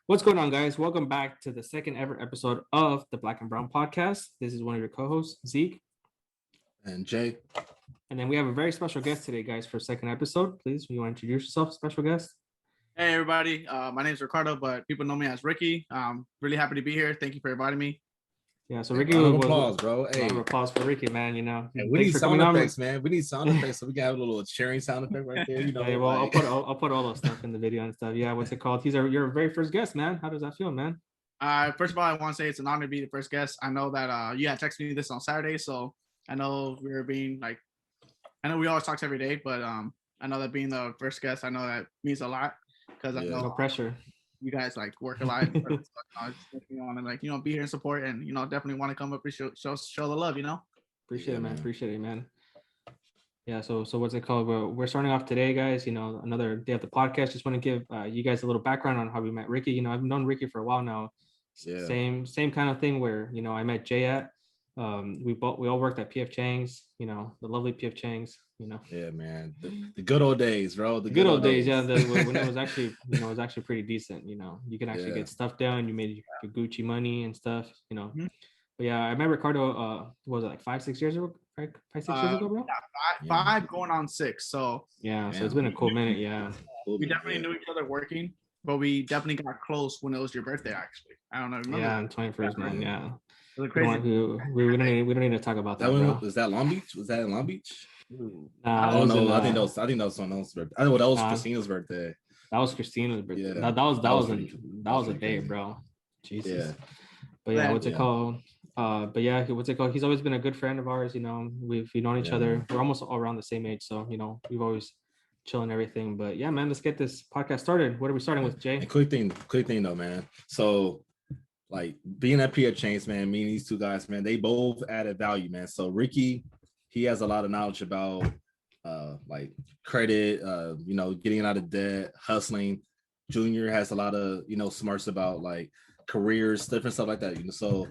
What's going on, guys? Welcome back to the second ever episode of the Black and Brown podcast. This is one of your co-hosts, Zeke. And Jay. And then we have a very special guest today, guys, for second episode. Please, you want to introduce yourself, special guest? Hey, everybody. My name is Ricardo, but people know me as Ricky. Really happy to be here. Thank you for inviting me. Yeah, so Ricky, applause, bro. Hey, round of applause for Ricky, man. You know, hey, we need sound effects, man. We need sound effects, so we can have a little cheering sound effect right there. You know, hey, well, like... I'll put all those stuff in the video and stuff. Yeah, what's it called? You're very first guest, man. How does that feel, man? First of all, I want to say it's an honor to be the first guest. I know that you had texted me this on Saturday, so I know we were being like, I know we always talk every day, but I know that being the first guest, I know that means a lot because I know no pressure. You guys like work a lot. I just want to be here and support, and definitely want to come up and show the love. Appreciate it, man. Appreciate it, man. Yeah. So what's it called? We're starting off today, guys. Another day of the podcast. Just want to give you guys a little background on how we met Ricky. I've known Ricky for a while now. Yeah. Same kind of thing where I met Jay at. We all worked at PF Chang's. The lovely PF Chang's. Yeah, man. The good old days, bro. The good old days. Yeah, when it was actually, it was actually pretty decent. You can actually get stuff done. You made your Gucci money and stuff. Mm-hmm. But yeah, I met Ricardo. Was it like 5-6 years ago? Right? 5-6 years ago, bro. Yeah, five going on 6. So yeah, so it's been a cool minute. Yeah, we definitely knew each other working, but we definitely got close when it was your birthday. Actually, I don't know. Remember yeah, on 21st, man. Yeah. It was crazy. We don't need to talk about that. Was that Long Beach? Was that in Long Beach? I think that was someone else's birthday. I know that was Christina's birthday. That was Christina's birthday. Yeah. That was a day, bro. Jesus. Yeah. But yeah, what's it called? But yeah, what's it called? He's always been a good friend of ours. We've known each other. We're almost all around the same age, so we've always chill and everything. But yeah, man, let's get this podcast started. What are we starting with, Jay? And quick thing though, man. So like being at PF Chang's, man, me and these two guys, man, they both added value, man. So Ricky, he has a lot of knowledge about like credit, getting out of debt, hustling. Junior has a lot of, smarts about like careers, different stuff like that. So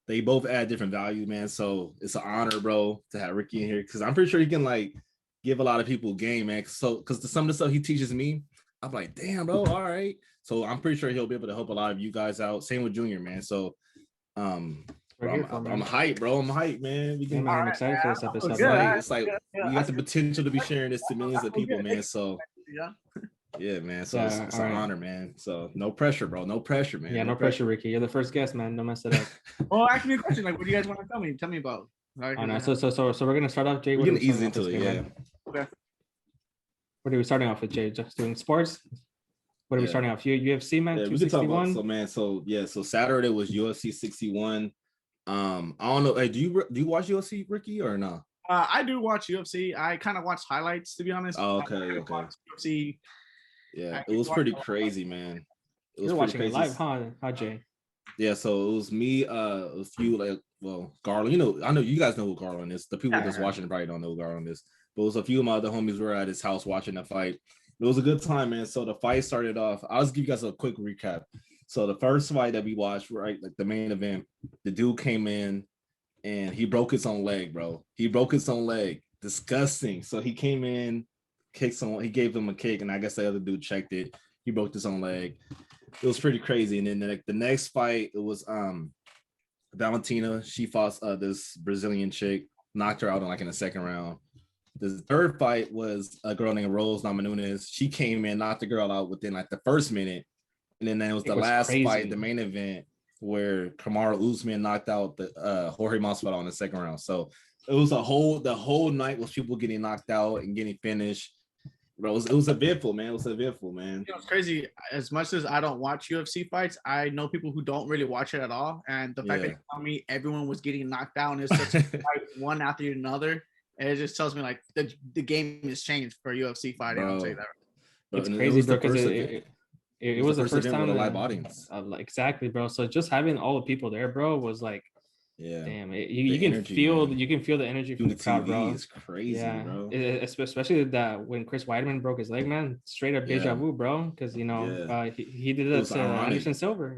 they both add different value, man. So it's an honor, bro, to have Ricky in here because I'm pretty sure he can like give a lot of people game, man. So because some of the stuff he teaches me, I'm like, damn, bro, all right. So I'm pretty sure he'll be able to help a lot of you guys out. Same with Junior, man. So I'm hyped, bro. I'm hyped, man. I'm excited for this episode. It's like we got the potential to be sharing this to millions of people, man. So yeah, man. So it's an honor, man. So no pressure, bro. No pressure, man. Yeah, no pressure, Ricky. You're the first guest, man. Don't mess it up. Well, ask me a question. Like, what do you guys want to tell me? Tell me about. So we're gonna start off, Jay. We're gonna ease into it, yeah. Okay. What are we starting off with, Jay? Just doing sports? What are we starting off? UFC, man? 261? So Saturday was UFC 61. I don't know. Hey, do you watch UFC, Ricky, or no? I do watch UFC. I kind of watch highlights, to be honest. Oh, okay. UFC. Yeah, it was pretty crazy, man. It was watching it live, huh, Jay? Yeah, so it was me, a few Garland. I know you guys know who Garland is. The people that's watching probably don't know who Garland is. But it was a few of my other homies were at his house watching the fight. It was a good time, man. So the fight started off. I'll just give you guys a quick recap. So the first fight that we watched, right, like the main event, the dude came in and he broke his own leg, bro. He broke his own leg. Disgusting. So he came in, kicked someone. He gave him a kick, and I guess the other dude checked it. He broke his own leg. It was pretty crazy. And then the next fight, it was Valentina. She fought this Brazilian chick, knocked her out in the second round. The third fight was a girl named Rose Namajunas. She came in, knocked the girl out within the first minute. And then there was the last fight, the main event, where Kamaru Usman knocked out the Jorge Masvidal in the second round. So it was the whole night was people getting knocked out and getting finished. Bro, it was eventful, man. It was eventful, man. It's crazy. As much as I don't watch UFC fights, I know people who don't really watch it at all. And the fact that you tell me everyone was getting knocked out and it's such a fight, one after another, and it just tells me the game has changed for UFC fighting. I'll say that. It's crazy because it was the first time with a live audience. Exactly, bro. So just having all the people there, bro, was like, damn, you can energy, feel man. You can feel the energy from the crowd, bro. It's crazy, bro. Especially that when Chris Weidman broke his leg, man, straight up deja vu, bro. Because he did that to Anderson Silva,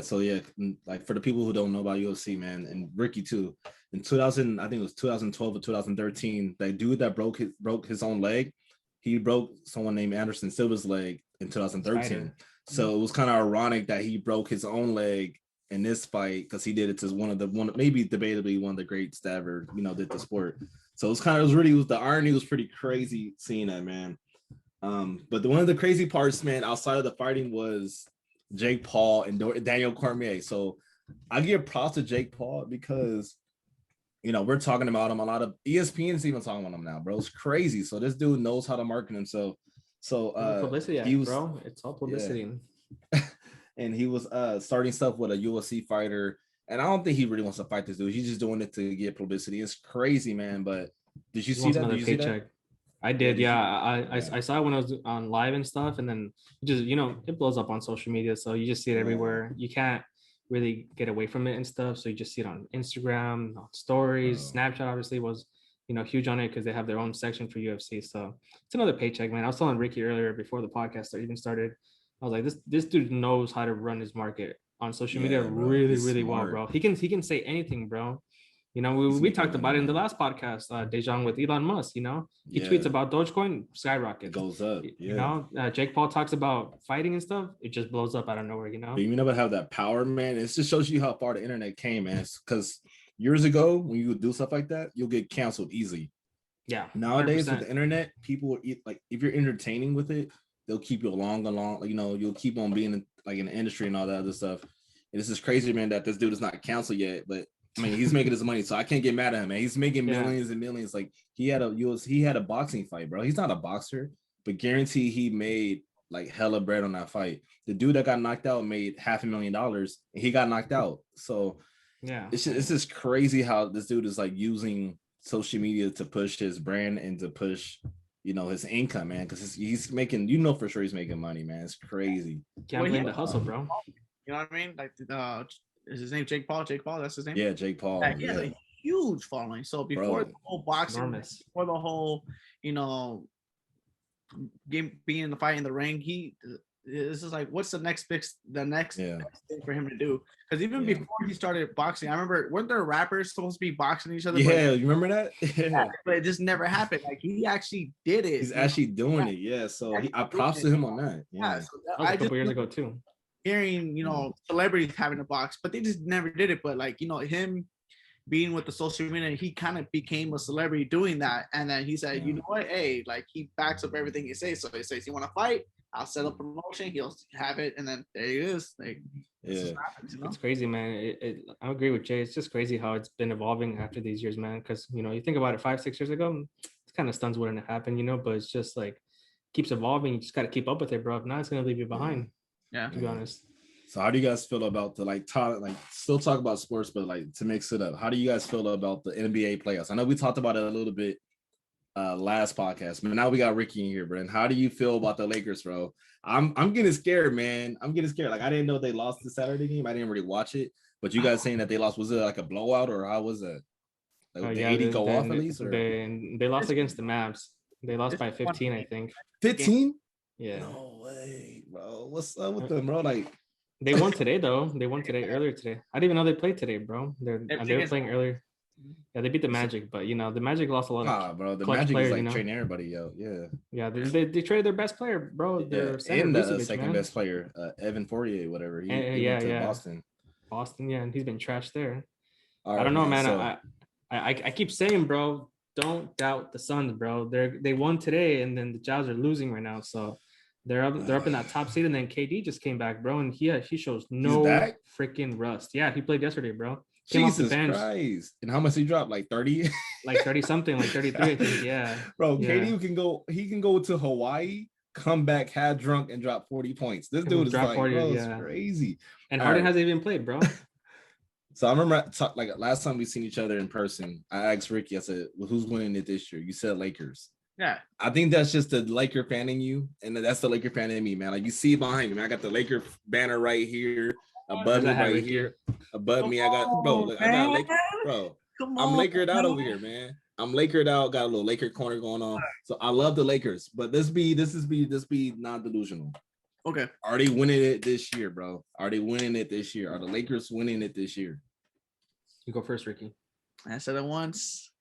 So for the people who don't know about UFC, man, and Ricky too, in 2000, I think it was 2012 or 2013, that dude that broke his own leg, he broke someone named Anderson Silva's leg in 2013. So it was kind of ironic that he broke his own leg in this fight because he did it to maybe debatably one of the greats that ever, did the sport. So it was the irony was pretty crazy seeing that, man. But one of the crazy parts, man, outside of the fighting was Jake Paul and Daniel Cormier. So I give props to Jake Paul because, we're talking about him. A lot of ESPN's even talking about him now, bro. It's crazy. So this dude knows how to market himself. So publicity, bro. It's all publicity. Yeah. And he was starting stuff with a UFC fighter. And I don't think he really wants to fight this dude. He's just doing it to get publicity. It's crazy, man. But did you see that? Did you see that? I did, yeah. I saw it when I was on live and stuff, and then just it blows up on social media, so you just see it everywhere. You can't really get away from it and stuff, so you just see it on Instagram, on stories. Snapchat obviously was huge on it because they have their own section for UFC. So it's another paycheck, man. I was telling Ricky earlier before the podcast even started, I was like, this dude knows how to run his market on social media really well, bro. He can say anything, bro. We talked about it in the last podcast, Dejan, with Elon Musk. He tweets about Dogecoin, skyrocket. It goes up. Yeah. Jake Paul talks about fighting and stuff. It just blows up out of nowhere. But you never have that power, man. It just shows you how far the internet came, man. Because years ago, when you would do stuff like that, you'll get canceled easily. Yeah. Nowadays 100%. With the internet, people will like if you're entertaining with it, they'll keep you along. You'll keep on being in the industry and all that other stuff. And this is crazy, man, that this dude is not canceled yet, but. I mean, he's making his money, so I can't get mad at him, man. He's making millions and millions. Like he had a boxing fight, bro. He's not a boxer, but guarantee he made like hella bread on that fight. The dude that got knocked out made $500,000, and he got knocked out. So yeah, it's just crazy how this dude is like using social media to push his brand and to push, his income, man. Because he's making, for sure he's making money, man. It's crazy. Can't blame the hustle, bro. You know what I mean? Like is his name Jake Paul? Jake Paul, that's his name? Yeah, Jake Paul. He has a huge following. So before the whole boxing, before the whole, game being in the fight in the ring, this is like, what's the next best thing for him to do? Because even before he started boxing, I remember, weren't there rappers supposed to be boxing each other? Yeah, you remember that? Yeah, but it just never happened. Like he actually did it. He's actually doing it. Yeah, so I props to him on that. Yeah, so that was a couple years ago too. Hearing celebrities having a box, but they just never did it. But like him being with the social media, he kind of became a celebrity doing that. And then he said, you know what, hey, like he backs up everything he says. So he says, you want to fight, I'll set up promotion, he'll have it, and then there he is. Like happens, it's crazy, man. I agree with Jay. It's just crazy how it's been evolving after these years, man. Because you think about it, 5-6 years ago, it's kind of stuns wouldn't have happened, but it's just like keeps evolving. You just got to keep up with it, bro. If not, it's gonna leave you behind. Yeah, to be honest. So how do you guys feel about the still talk about sports, but like to mix it up? How do you guys feel about the NBA playoffs? I know we talked about it a little bit last podcast, but now we got Ricky in here, Brent. How do you feel about the Lakers, bro? I'm getting scared, man. I'm getting scared. Like I didn't know they lost the Saturday game. I didn't really watch it, but you guys saying that they lost, was it like a blowout or how was that? Like, did 80 go off at least? Or? They lost against the Mavs. They lost by 15, I think. 15? Yeah. No way, bro. What's up with them, bro? Like. They won today, though. They won today, earlier today. I didn't even know they played today, bro. They were playing earlier. Yeah, they beat the Magic, but the Magic lost a lot of bro. The Magic players, is like trading everybody out. Yeah. Yeah, they traded their best player, bro. Their and the second best player, Evan Fournier, whatever. He went to Boston. Boston, yeah, and he's been trashed there. Right, I don't know, man. So... I keep saying, bro, don't doubt the Suns, bro. They won today, and then the Jazz are losing right now, so. They're up in that top seed, and then KD just came back, bro, and he shows no freaking rust. Yeah, he played yesterday, bro. Came Jesus Christ! And how much he dropped? Like 30? Like 30 something, like 33, I think. Yeah, bro. Yeah. KD can go. He can go to Hawaii, come back, have drunk, and drop 40 points. This dude is like, 40, bro, it's crazy. And Harden hasn't even played, bro. So I remember, like last time we seen each other in person, I asked Ricky. I said, well, "Who's winning it this year?" You said Lakers. Yeah, I think that's just the Laker fan in you, and that's the Laker fan in me, man. Like you see behind me, man. I got the Laker banner right here, above me right here, above me. I got I got Laker, bro. I'm Lakered out over here, man. I'm Lakered out. Got a little Laker corner going on. So I love the Lakers, but this be not delusional. Okay, Are they winning it this year, bro? Are they winning it this year? Are the Lakers winning it this year? You go first, Ricky. I said it once.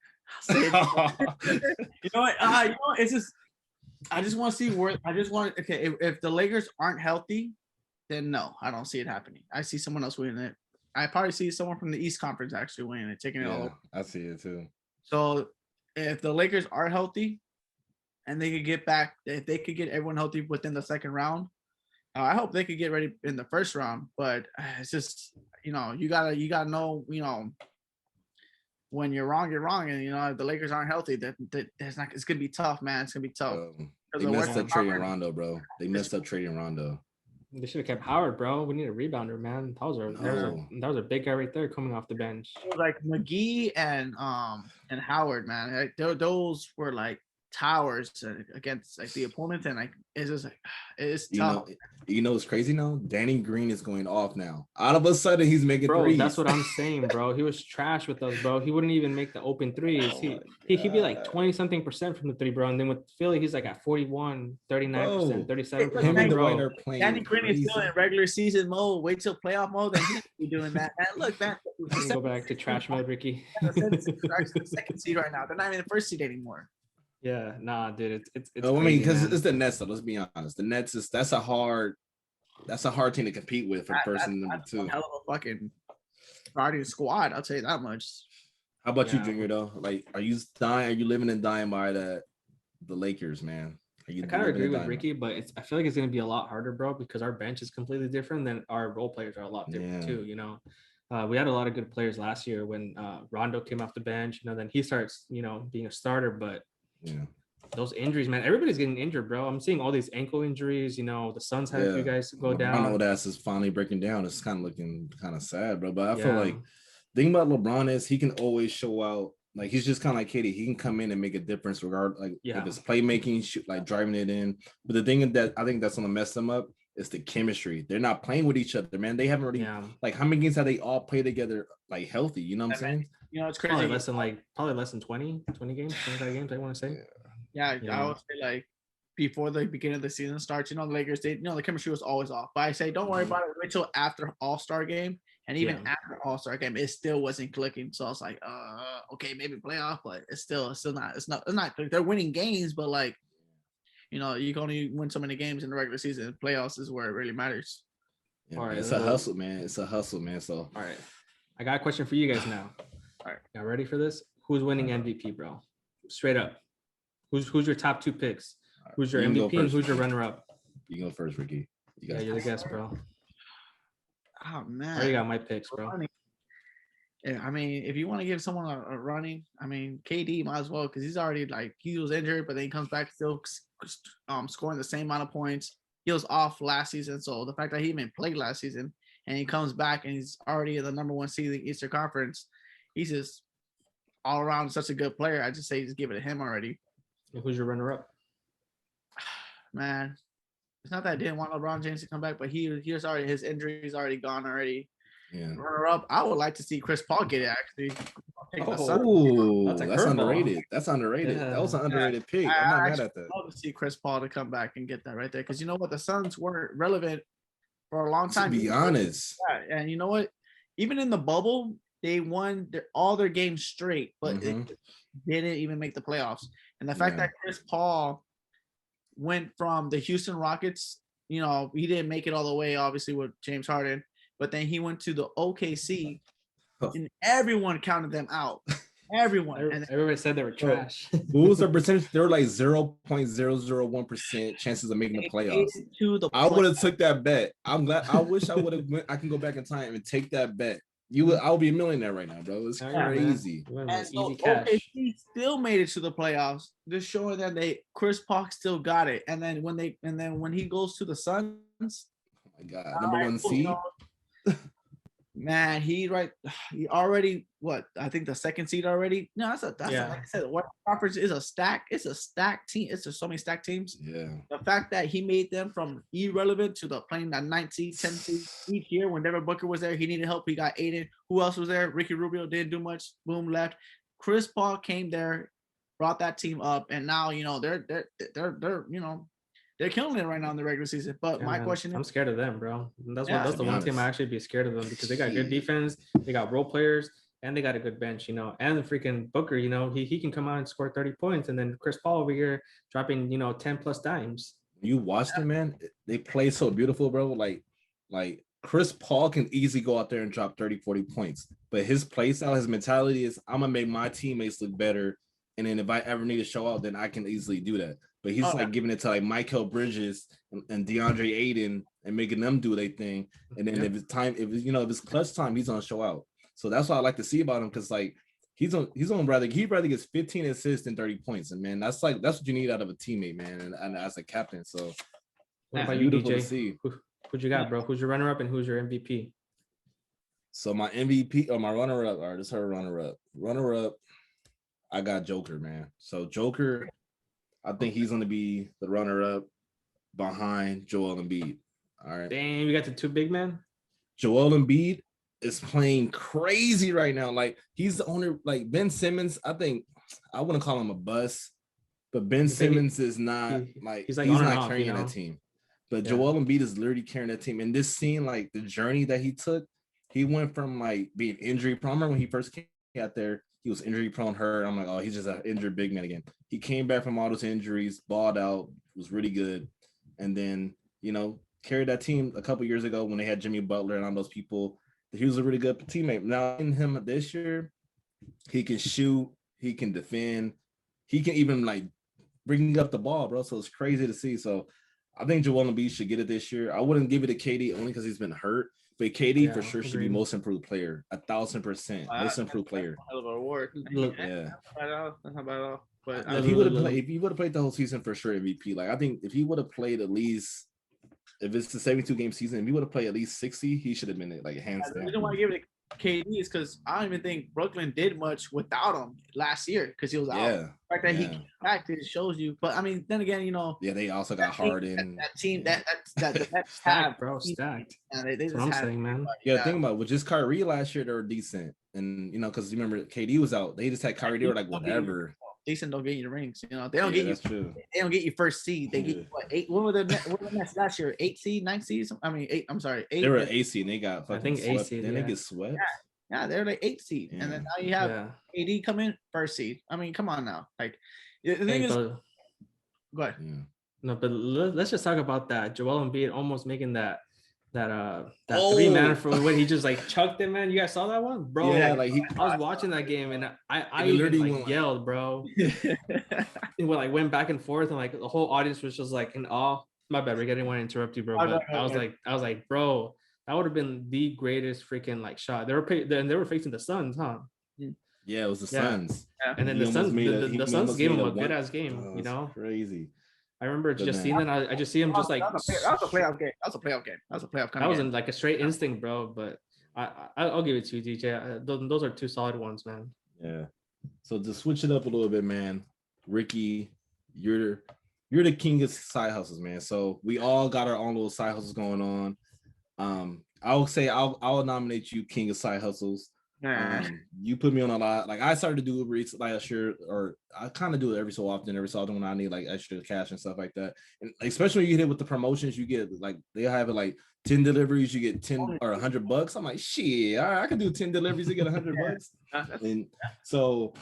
You know what? It's just I just want to see where okay. If the Lakers aren't healthy, then no, I don't see it happening. I see someone else winning it. I probably see someone from the East Conference actually winning it, taking it all over. I see it too. So if the Lakers are healthy and they could get back, if they could get everyone healthy within the second round, I hope they could get ready in the first round. But it's just, you gotta know, when you're wrong, and if the Lakers aren't healthy, that's not. It's gonna be tough, man. It's gonna be tough. They messed up trading Rondo, bro. They messed up trading Rondo. They should have kept Howard, bro. We need a rebounder, man. That was a big guy right there coming off the bench. Like McGee and Howard, man. Like, those were like towers against like the opponents, and like it's just like it's tough. You know what's crazy now? Danny Green is going off now. All of a sudden, he's making threes. That's what I'm saying, bro. He was trash with us, bro. He wouldn't even make the open threes. He'd be like 20-something% from the three, bro. And then with Philly, he's like at 41, 39%, 37%. Him and Dwayne are playing. Danny Green is still in regular season mode. Wait till playoff mode, then he'll be doing that. And look, man. Go back to trash mode, Ricky. The second seed right now. They're not even the first seed anymore. Yeah, nah, dude. It's I mean, because it's the Nets, though. Let's be honest. The Nets that's a hard team to compete with for person number 2. One hell of a fucking starting squad. I'll tell you that much. How about you, Junior? Though, like, are you living and dying by the Lakers, man? I kind of agree with Ricky, but I feel like it's gonna be a lot harder, bro, because our bench is completely different than our role players are a lot different too. We had a lot of good players last year when Rondo came off the bench. Then he starts, being a starter, but. Yeah, those injuries, man. Everybody's getting injured, bro. I'm seeing all these ankle injuries. The Suns had a few guys go down. Ronaldo's ass is finally breaking down. It's kind of looking kind of sad, bro. But I feel like the thing about LeBron is he can always show out. Like, he's just kind of like KD. He can come in and make a difference if it's playmaking, like driving it in. But the thing that I think that's gonna mess them up is the chemistry. They're not playing with each other, man. They haven't really like, how many games have they all played together like healthy? You know what I'm saying? It's crazy. Probably less than 20 games, 25 games, I want to say. Yeah, I would say like before the beginning of the season starts, the Lakers, the chemistry was always off. But I say, don't worry about it. Wait till after All-Star game. And even after All-Star game, it still wasn't clicking. So I was like, okay, maybe playoff, but it's not. They're winning games, but like, you can only win so many games in the regular season. Playoffs is where it really matters. Yeah, all right, it's a hustle, man. It's a hustle, man. So, all right, I got a question for you guys now. All right, y'all ready for this? Who's winning MVP, bro? Straight up. Who's your top 2 picks? Who's your MVP and who's your runner-up? You go first, Ricky. You're the guest, bro. Oh man, I already got my picks, bro. Yeah, I mean, if you want to give someone a running, I mean, KD might as well, because he's already he was injured, but then he comes back still scoring the same amount of points. He was off last season, so the fact that he even played last season and he comes back and he's already the number 1 seed in the Eastern Conference, he's just all around such a good player. I just say just give it to him already. And who's your runner-up? Man, it's not that I didn't want LeBron James to come back, but he's already, his injury is already gone already. Yeah. Runner-up, I would like to see Chris Paul get it, actually. That's underrated. That's underrated. Yeah. That was an underrated pick. I'm not mad at that. I would love to see Chris Paul to come back and get that right there, because you know what? The Suns weren't relevant for a long time. To be honest. Yeah. And you know what? Even in the bubble, they won all their games straight, but they didn't even make the playoffs. And the fact that Chris Paul went from the Houston Rockets, he didn't make it all the way, obviously, with James Harden, but then he went to the OKC, and everyone counted them out. Everyone. And everybody said they were trash. What was the percentage? They were like 0.001% chances of making the playoffs. I would have took that bet. I'm glad. I wish I would have went. I can go back in time and take that bet. I'll be a millionaire right now, bro. It's crazy. And so OKC still made it to the playoffs, just showing that Chris Paul still got it. And then when he goes to the Suns, oh my God, number 1 seed. Man, he already I think the 2nd seed already. No, that's like I said, what conference is a stack. It's a stacked team. It's just so many stacked teams. Yeah. The fact that he made them from irrelevant to the playing that 9 seed, 10 seed each year. When Devin Booker was there, he needed help. He got Aiden. Who else was there? Ricky Rubio didn't do much. Boom, left. Chris Paul came there, brought that team up, and now they're killing it right now in the regular season. But my question is, I'm scared of them, bro. That's the one team I actually be scared of them, because they got good defense, they got role players, and they got a good bench, and the freaking Booker, he can come out and score 30 points, and then Chris Paul over here dropping, 10 plus dimes. You watched them, man. They play so beautiful, bro. Like, Like Chris Paul can easily go out there and drop 30, 40 points, but his play style, his mentality is I'm gonna make my teammates look better. And then if I ever need to show out, then I can easily do that. But he's like giving it to like Michael Bridges and DeAndre Ayton and making them do their thing. And then if it's time, if it's clutch time, he's gonna show out. So that's what I like to see about him, because like he'd rather gets 15 assists than 30 points. And man, that's what you need out of a teammate, man, and as a captain. So what about you, DJ? Who'd you got, bro? Who's your runner-up and who's your MVP? So my MVP or my runner-up, all right, let's her runner-up. Runner-up, I got Joker, man. So Joker, I think he's going to be the runner-up behind Joel Embiid. All right. Damn, you got the two big men? Joel Embiid is playing crazy right now. Like, he's the owner. Like, Ben Simmons, I think, I wouldn't call him a bust, but Ben Simmons is not, he's not carrying that team. But Joel Embiid is literally carrying that team. And this scene, like, the journey that he took, he went from, like, being injury prone. I remember when he first came out there, he was injury prone, hurt. I'm like, oh, he's just an injured big man again. He came back from all those injuries, balled out, was really good. And then, carried that team a couple years ago when they had Jimmy Butler and all those people. He was a really good teammate. Now in him this year, he can shoot, he can defend, he can even like bring up the ball, bro. So it's crazy to see. So I think Joel Embiid should get it this year. I wouldn't give it to KD only because he's been hurt, but KD for sure should be most improved player, 1,000% most improved player. Award. Yeah, that's not bad at all. But if he would have played the whole season, for sure MVP. Like I think if he would have played at least, if it's the 72-game season, if he would have played at least 60, he should have been like hands down. The reason why I give it to KD is because I don't even think Brooklyn did much without him last year because he was out. The fact that he came back, it shows you. But I mean, then again, Yeah, they also got Harden. That team, that stacked, bro, stacked. Yeah, they just That's what I'm saying, man. Yeah, think about it. With just Kyrie last year, they were decent, and because you remember KD was out. They just had Kyrie. They were like whatever. Decent don't get you the rings. They don't get you. That's true. They don't get you first seed. They get you what, 8. What were the Nets last year? 8 seed, 9 seed. I mean 8. I'm sorry, 8. They were an 8 seed and they got I think 8 seed. Then they get swept. Yeah, they're like 8 seed, and then now you have AD come in first seed. I mean, come on now. Like the thing is, go ahead. Yeah. No, but let's just talk about that. Joel Embiid almost making that 3-man for when he just like chucked it, man. You guys saw that one, bro? Yeah, like I was watching that game and I literally like yelled, bro. It went back and forth and like the whole audience was just like in awe. My bad, Rick. I didn't want to interrupt you, bro. But I was like, bro, that would have been the greatest freaking like shot. They were facing the Suns, huh? Yeah, it was the Suns. Yeah. And then the Suns gave him a good ass game. Crazy. I remember just seeing that. I just see him just like. That was a playoff game. That was a playoff game. That wasn't like a straight instinct, bro. But I'll give it to you, DJ. Those are two solid ones, man. Yeah. So to switch it up a little bit, man, Ricky, you're the king of side hustles, man. So we all got our own little side hustles going on. I will say I'll nominate you king of side hustles. You put me on a lot. Like I started to do Uber Eats last year, or I kind of do it every so often when I need like extra cash and stuff like that. And especially when you hit it with the promotions, you get like they have it like 10 deliveries, you get 10 or $100. I'm like, shit, all right, I can do 10 deliveries to get $100. And so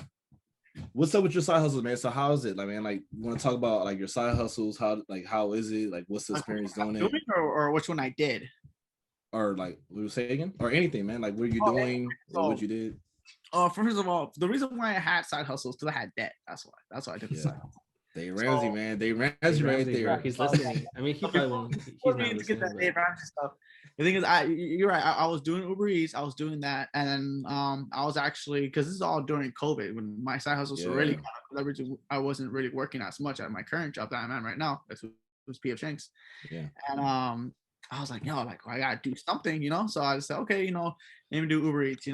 what's up with your side hustles, man? So how is it? Like, man, like you want to talk about like your side hustles? How is it? Like what's the experience doing it? Or which one I did? Or like we were saying, or anything, man. Like what are you doing? Or what you did? First of all, the reason why I had side hustles because I had debt. That's why. That's why I did the side hustle. Dave Ramsey, man. Dave Ramsey right there. Bro, he's listening. I mean, he probably won't. He's not listening. That Dave Ramsey stuff. The thing is, you're right. I was doing Uber Eats. I was doing that, and then I was actually because this is all during COVID when my side hustles were really leveraging. I wasn't really working as much at my current job that I'm at right now. It was PF Shanks. Yeah. And I was like, I gotta do something, So I just said, okay, let me do Uber Eats,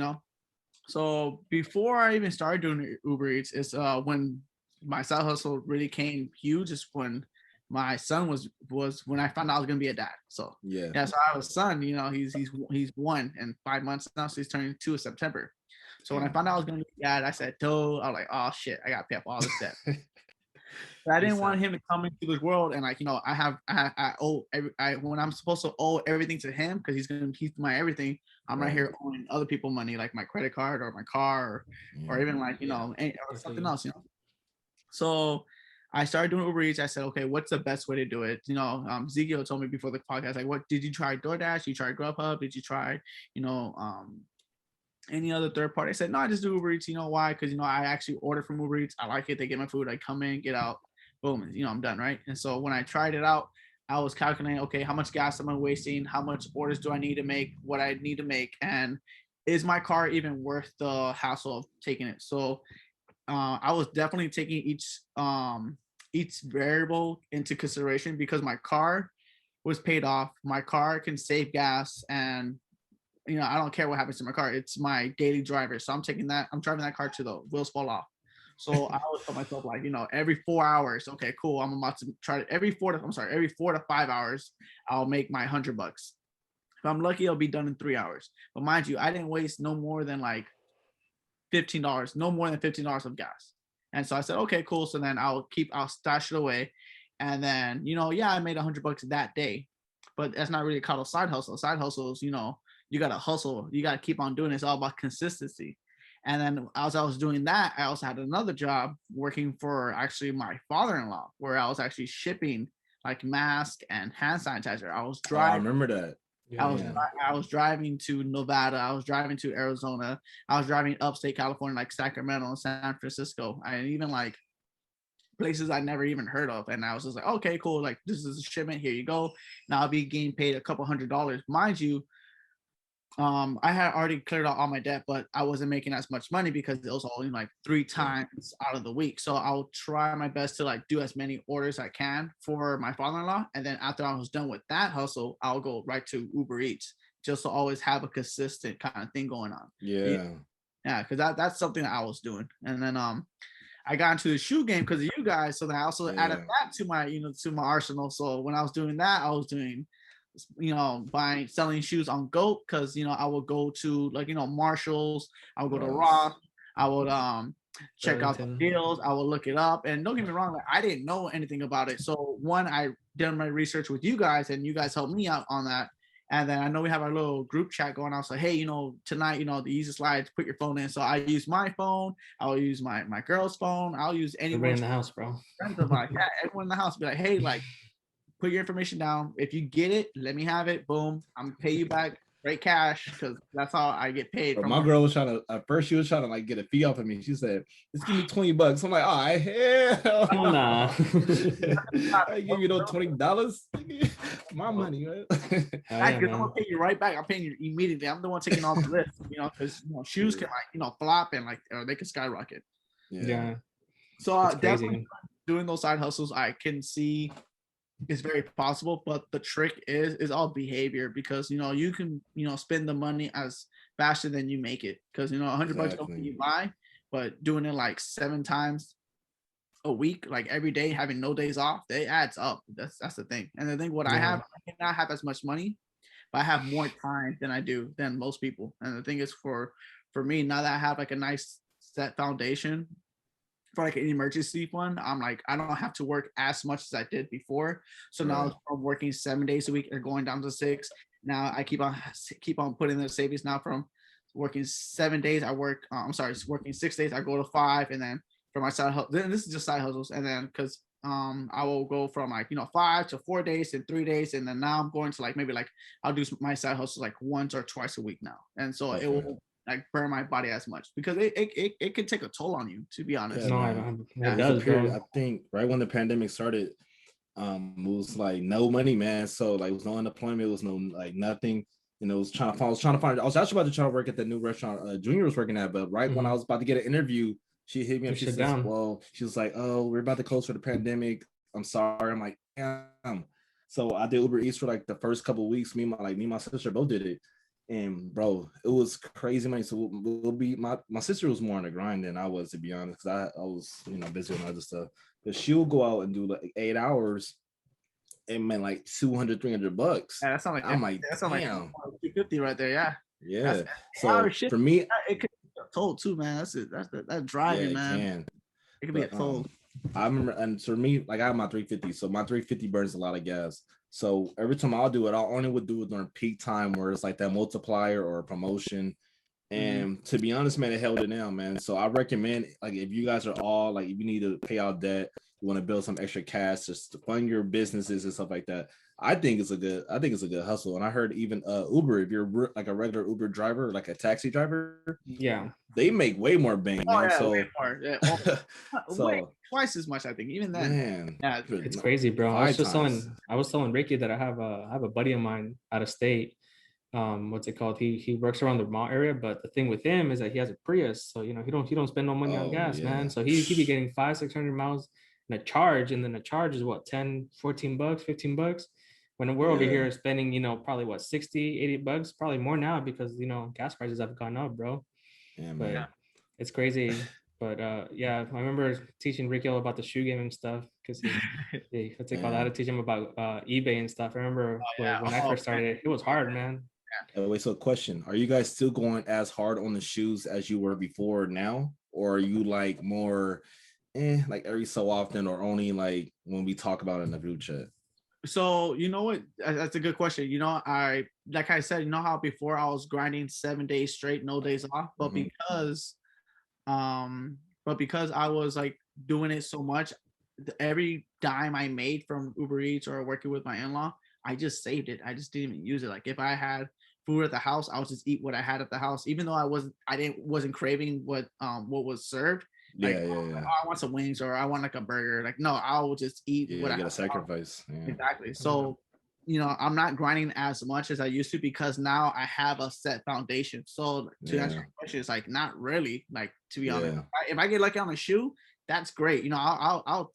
So before I even started doing Uber Eats, is when my side hustle really came huge. Is when my son was when I found out I was gonna be a dad. So so I have a son. He's 1 in 5 months now, so he's turning 2 in September. So when I found out I was gonna be a dad, I said, I was like, oh shit, I gotta pay up all this debt. But I didn't want him to come into this world and I owe when I'm supposed to owe everything to him because he's my everything. I'm right here owing other people money like my credit card or my car or even like or something else. So I started doing Uber Eats. I said, okay, what's the best way to do it? You know, Zigio told me before the podcast, like, what did you try DoorDash? Did you try Grubhub? Did you try, you know, any other third party? I said, no, I just do Uber Eats. You know why? Because, you know, I actually order from Uber Eats. I like it. They get my food. I come in, get out, boom, you know, I'm done, right? And so when I tried it out, I was calculating, okay, how much gas am I wasting? How much orders do I need to make? What I need to make? And is my car even worth the hassle of taking it? So I was definitely taking each variable into consideration because my car was paid off. My car can save gas, and you know I don't care what happens to my car. It's my daily driver, so I'm taking that. I'm driving that car to the wheels fall off. So I always tell myself like, you know, every 4 hours, okay, cool. I'm about to try to every 4 to 5 hours, I'll make my $100. If I'm lucky, I'll be done in 3 hours. But mind you, I didn't waste no more than like $15, no more than $15 of gas. And so I said, okay, cool. So then I'll stash it away. And then, you know, yeah, I made $100 that day, but that's not really called a side hustle. Side hustles, you know, you got to hustle. You got to keep on doing it. It's all about consistency. And then as I was doing that, I also had another job working for actually my father-in-law, where I was actually shipping like mask and hand sanitizer. I was driving. I remember that. I was driving to Nevada. I was driving to Arizona. I was driving upstate California, like Sacramento and San Francisco. I even like places I never even heard of. And I was just like, okay, cool. Like this is a shipment. Here you go. Now I'll be getting paid a couple $100. Mind you, I had already cleared out all my debt, but I wasn't making as much money because it was only like 3 times out of the week. So I'll try my best to like do as many orders as I can for my father-in-law. And then after I was done with that hustle, I'll go right to Uber Eats just to always have a consistent kind of thing going on. Yeah. Yeah. Cause that's something that I was doing. And then, I got into the shoe game because of you guys. So then I also added that to my, you know, to my arsenal. So when I was doing that, I was doing, you know, selling shoes on GOAT, because you know I would go to like, you know, Marshalls, I would go to Ross, I would check out the deals, I would look it up. And don't get me wrong, like I didn't know anything about it. So one, I did my research with you guys and you guys helped me out on that. And then I know we have our little group chat going on. So hey, you know, tonight, you know, the easiest slide, put your phone in. So I use my phone, I'll use my girl's phone, I'll use anyone in the house, bro. Like, yeah, everyone in the house be like, hey, like put your information down. If you get it, let me have it. Boom. I'm gonna pay you back straight cash because that's how I get paid. Bro, my girl was trying to, at first she was trying to like get a fee off of me. She said, just give me $20. I'm like, oh, hell nah. I give you no $20. My money, man. I'm gonna pay you right back. I'm paying you immediately. I'm the one taking all the risk, you know, because you know, shoes can like, you know, flop and like, or they can skyrocket. Yeah. So definitely doing those side hustles, I can see is very possible, but the trick is all behavior, because you know you can, you know, spend the money as faster than you make it, because you know $100 don't you buy, but doing it like 7 times a week, like every day, having no days off, they adds up. That's the thing. And the thing what I have, I cannot have as much money, but I have more time than most people. And the thing is for me, now that I have like a nice set foundation for like an emergency fund, I'm like, I don't have to work as much as I did before. So now I'm working 7 days a week or going down to 6. Now I keep on putting the savings. Now from working 7 days, I work, working 6 days, I go to 5. And then for my side hustle, then this is just side hustles. And then because I will go from like, you know, 5 to 4 days and 3 days. And then now I'm going to like, maybe like I'll do my side hustle like once or twice a week now. And so it will like burn my body as much, because it can take a toll on you, to be honest. It does. I think right when the pandemic started, it was like no money, man. So like, it was no unemployment, it was no like nothing. You know, I was actually about to try to work at the new restaurant Junior was working at, but right when I was about to get an interview, she hit me up. She says, well, she was like, oh, we're about to close for the pandemic. I'm sorry. I'm like, damn. So I did Uber Eats for like the first couple of weeks. Me and my sister both did it. And bro, it was crazy money. So we'll be my sister was more on the grind than I was, to be honest, because I was, you know, busy with other stuff. But she'll go out and do like 8 hours and man like $200-$300. Yeah, that's not like, I'm like, that's not like 250 right there. Yeah. So for me, it could be a toll too, man. That's driving, man. It could be a toll. I remember, and for me, like I have my 350, so my 350 burns a lot of gas. So every time I'll do it, I'll only would do it during peak time where it's like that multiplier or a promotion. And to be honest, man, it held it down, man. So I recommend, like, if you guys are all like, if you need to pay out debt, you want to build some extra cash just to fund your businesses and stuff like that. I think it's a good hustle. And I heard even Uber, if you're like a regular Uber driver, like a taxi driver, they make way more bang, man. So way more. Yeah. Way twice as much, I think. Even then, man, yeah, it's crazy, bro. I was telling Ricky that I have a buddy of mine out of state. What's it called? He works around the mall area, but the thing with him is that he has a Prius, so he don't spend no money on gas, man. So he be getting 500-600 miles in a charge, and then the charge is what, 10 $14 $15, when we're over here spending probably what, 60 $80, probably more now, because gas prices have gone up, bro. But it's crazy. But I remember teaching Ricky about the shoe game and stuff, because what's it called? I had to teach him about eBay and stuff. I remember when I first started, it was hard, man. Wait, so question, are you guys still going as hard on the shoes as you were before now, or are you like more like every so often, or only like when we talk about it in the group chat? So you know what, that's a good question. I like I said, how before I was grinding 7 days straight, no days off, but because I was like doing it so much, every dime I made from Uber Eats or working with my in-law, I just saved it. I just didn't even use it. Like if I had food at the house, I would just eat what I had at the house, even though I wasn't craving what was served. Like, I want some wings, or I want like a burger. Like, no, I will just eat what I gotta sacrifice. Exactly. So, I'm not grinding as much as I used to, because now I have a set foundation. So to answer your question, it's like not really, like, to be honest. If I get lucky on a shoe, that's great. I'll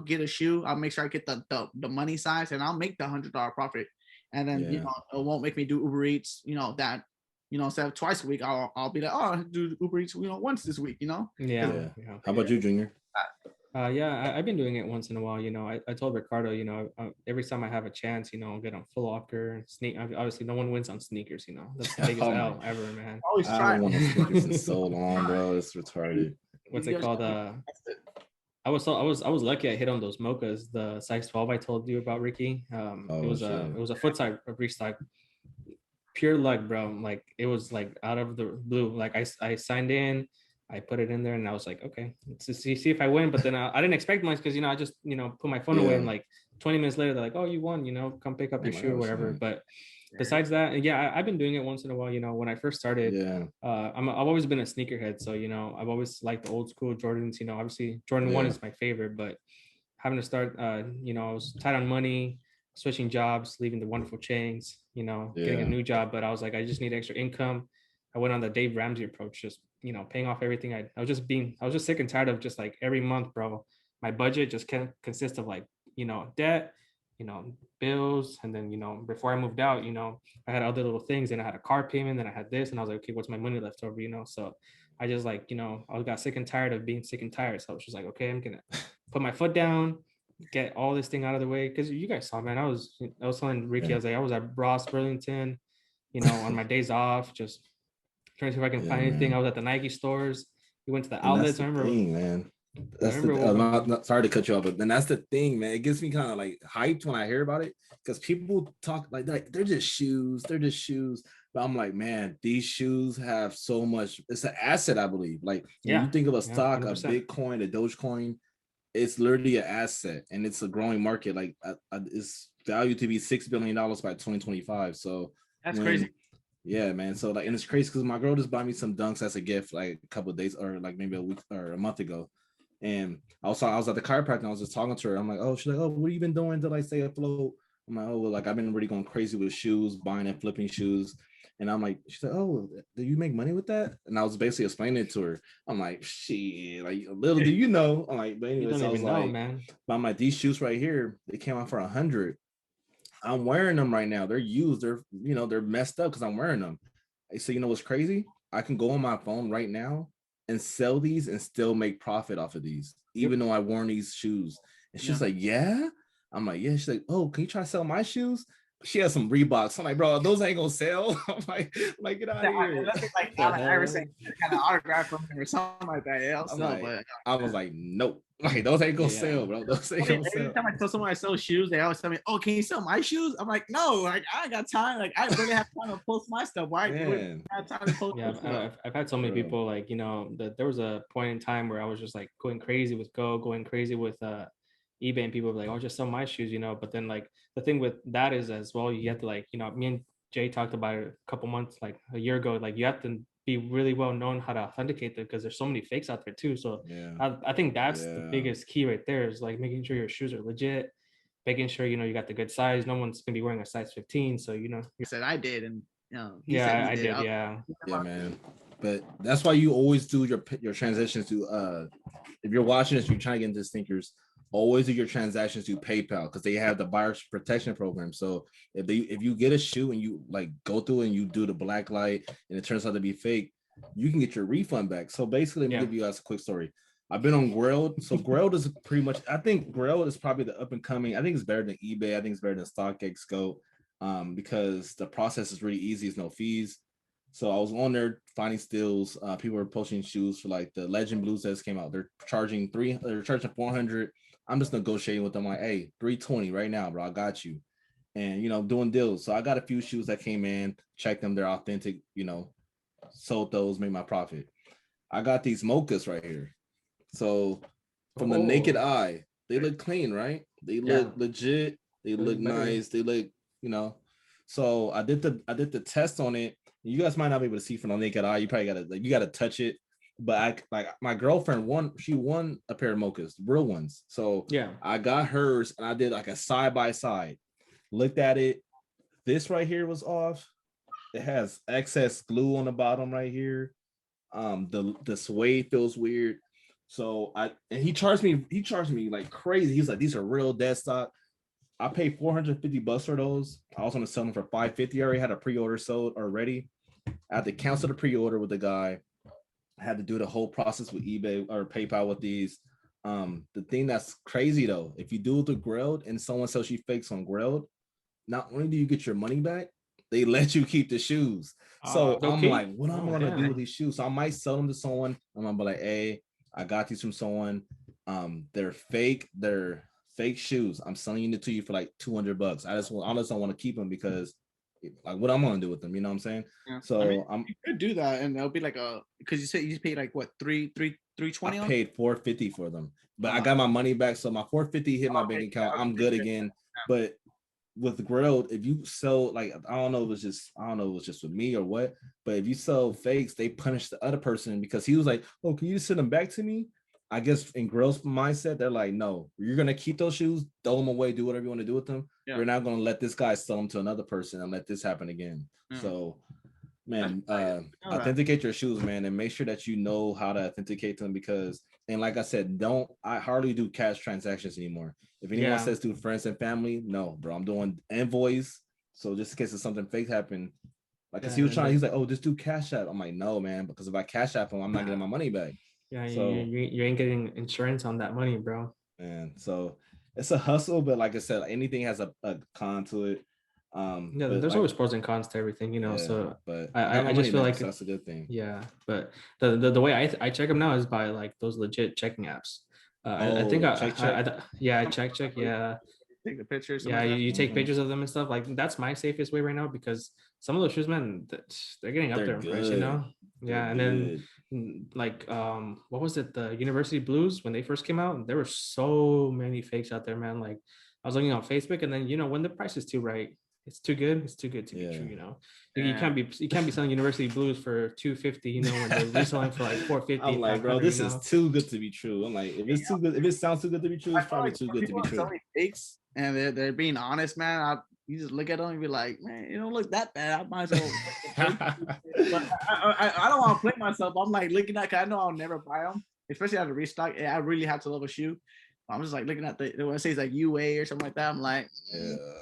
get a shoe. I'll make sure I get the money size, and I'll make the $100 profit. And then it won't make me do Uber Eats. Instead of twice a week, I'll be like, oh, I do Uber Eats, once this week. How about you, Junior? I've been doing it once in a while. I told Ricardo, every time I have a chance, I'll get on Foot Locker, sneak. Obviously, no one wins on sneakers. That's the biggest L ever, man. Always try. I haven't won on sneakers in so long, bro. It's retarded. What's it called? I was lucky. I hit on those mochas, the size 12 I told you about, Ricky. It was a foot size restock. Pure luck, bro. Like, it was like out of the blue. Like I signed in, I put it in there, and I was like, okay, let's see if I win. But then I didn't expect much, because I just put my phone away, and like 20 minutes later they're like, oh, you won, come pick up your shoe or whatever. But besides that, I've been doing it once in a while. When I first started, I've always been a sneakerhead, so I've always liked the old school Jordans. Obviously Jordan 1 is my favorite, but having to start, I was tight on money, switching jobs, leaving the wonderful chains, getting a new job, but I was like, I just need extra income. I went on the Dave Ramsey approach, just paying off everything. I was just sick and tired of just like every month, bro, my budget just consists of like debt, bills, and then before I moved out, I had other little things, and I had a car payment, then I had this, and I was like, okay, what's my money left over? So I just like I got sick and tired of being sick and tired. So I was just like, okay, I'm gonna put my foot down, get all this thing out of the way, because you guys saw, man, I was telling Ricky, I was like, I was at Ross Burlington, on my days off, just trying to see if I can find anything. I was at the Nike stores. We went to the outlets. I remember, man. That's I'm not sorry to cut you off, but then that's the thing, man. It gets me kind of like hyped when I hear about it, because people talk like they're just shoes, But I'm like, man, these shoes have so much. It's an asset, I believe. Like, when you think of a stock, 100%. A Bitcoin, a Dogecoin, it's literally an asset, and it's a growing market. Like, it's valued to be $6 billion by 2025. So that's crazy. Yeah, man. So like, and it's crazy because my girl just bought me some Dunks as a gift like a couple of days, or like maybe a week or a month ago. And I was at the chiropractor, and I was just talking to her. I'm like, oh, she's like, oh, what have you been doing to like stay afloat? I'm like, oh, well, like I've been really going crazy with shoes, buying and flipping shoes. And I'm like, she's like, oh, do you make money with that? And I was basically explaining it to her. I'm like, shit, like little do you know. I'm like, but anyways, I was like, man. But I'm like, these shoes right here, they came out for $100. I'm wearing them right now. They're used. They're messed up because I'm wearing them. So what's crazy? I can go on my phone right now and sell these and still make profit off of these, even though I worn these shoes. And she's like, yeah. I'm like, yeah. She's like, oh, can you try to sell my shoes? she has some Reeboks. I'm like, bro, those ain't gonna sell. I'm like get out of here. Like Allen Iverson kind of autograph from him or something like that. Yeah, I was like, nope. Like those ain't gonna sell, bro. Those ain't gonna sell. Every time I tell someone I sell shoes, they always tell me, "Oh, can you sell my shoes?" I'm like, "No, like I ain't got time. Like I really have time to post my stuff. Why? I have time to post." Yeah, I've had so many people like that. There was a point in time where I was just like going crazy with going crazy with eBay, and people were like, "Oh, just sell my shoes," But then like the thing with that is as well, you have to like me and Jay talked about it a couple months, like a year ago. Like you have to be really well known how to authenticate them because there's so many fakes out there too. So I think that's the biggest key right there is like making sure your shoes are legit, making sure you got the good size. No one's gonna be wearing a size 15. So He said I did, and I did. Yeah, man. But that's why you always do your transitions to if you're watching this, you're trying to get into sneakers. Always do your transactions through PayPal because they have the buyer's protection program. So if you get a shoe and you like go through and you do the black light and it turns out to be fake, you can get your refund back. So basically, let me give you guys a quick story. I've been on Grailed. So Grailed is pretty much, I think Grailed is probably the up and coming. I think it's better than eBay. I think it's better than StockX Go because the process is really easy. It's no fees. So I was on there finding steals. People were posting shoes for like the Legend Blues that came out. They're charging 400. I'm just negotiating with them like, hey, 320 right now, bro. I got you. And doing deals. So I got a few shoes that came in, checked them, they're authentic, sold those, made my profit. I got these mochas right here. So from the naked eye, they look clean, right? They look legit, they look nice, they look, So I did the test on it. You guys might not be able to see from the naked eye. You probably gotta touch it. But my girlfriend won a pair of mochas, real ones. So I got hers and I did like a side by side. Looked at it. This right here was off. It has excess glue on the bottom right here. The suede feels weird. So he charged me like crazy. He's like, these are real dead stock. I paid $450 for those. I was gonna sell them for $550. I already had a pre-order sold already. I had to cancel the pre-order with the guy. I had to do the whole process with eBay or PayPal with these. The thing that's crazy though, if you do it with Grailed and someone sells you fakes on Grailed, not only do you get your money back, they let you keep the shoes. So I'm like, what am I gonna do with these shoes? So I might sell them to someone. I'm gonna be like, hey, I got these from someone. They're fake. They're fake shoes. I'm selling it to you for like $200. I just don't want to keep them because like what I'm gonna do with them, you know what I'm saying? Yeah. So you could do that, and it'll be like because you said you paid like what 320. I paid $450 for them, but I got my money back, so my $450 hit my bank account. I'm good again. But with Grailed, if you sell like I don't know if it was just with me or what, but if you sell fakes, they punish the other person because he was like, oh, can you send them back to me? I guess in Grail's mindset, they're like, no, you're gonna keep those shoes, throw them away, do whatever you want to do with them. Yeah. You're not gonna let this guy sell them to another person and let this happen again. Yeah. So, man, authenticate your shoes, man, and make sure that you know how to authenticate them because, and like I said, I hardly do cash transactions anymore. If anyone says to friends and family, no, bro, I'm doing invoice. So just in case something fake happened, like, cause he's like, oh, just do Cash App. I'm like, no, man, because if I Cash App him, I'm not getting my money back. Yeah, so you ain't getting insurance on that money, bro. Man, so it's a hustle, but like I said, anything has a con to it. There's always pros and cons to everything, so but I just feel like that's a good thing. Yeah, but the way I check them now is by like those legit checking apps. I think I check. Yeah, take the pictures. Yeah, you take pictures of them and stuff. Like that's my safest way right now because some of those shoes, man, they're getting up there in price, Yeah, and then like what was it? The University Blues when they first came out, there were so many fakes out there, man. Like I was looking on Facebook, and then when the price is too right, it's too good to be true. You can't be selling University Blues for $250, when they're reselling for like $450. I'm like, bro, this is too good to be true. I'm like, if it's too good, if it sounds too good to be true, it's probably too good to be true. Fakes and they're being honest, man. You just look at them and be like, man, it don't look that bad. I might as well. But I don't want to play myself. I'm like looking at, cause I know I'll never buy them, especially at a restock. I really have to love a shoe. I'm just like looking at the when it says like UA or something like that. I'm like,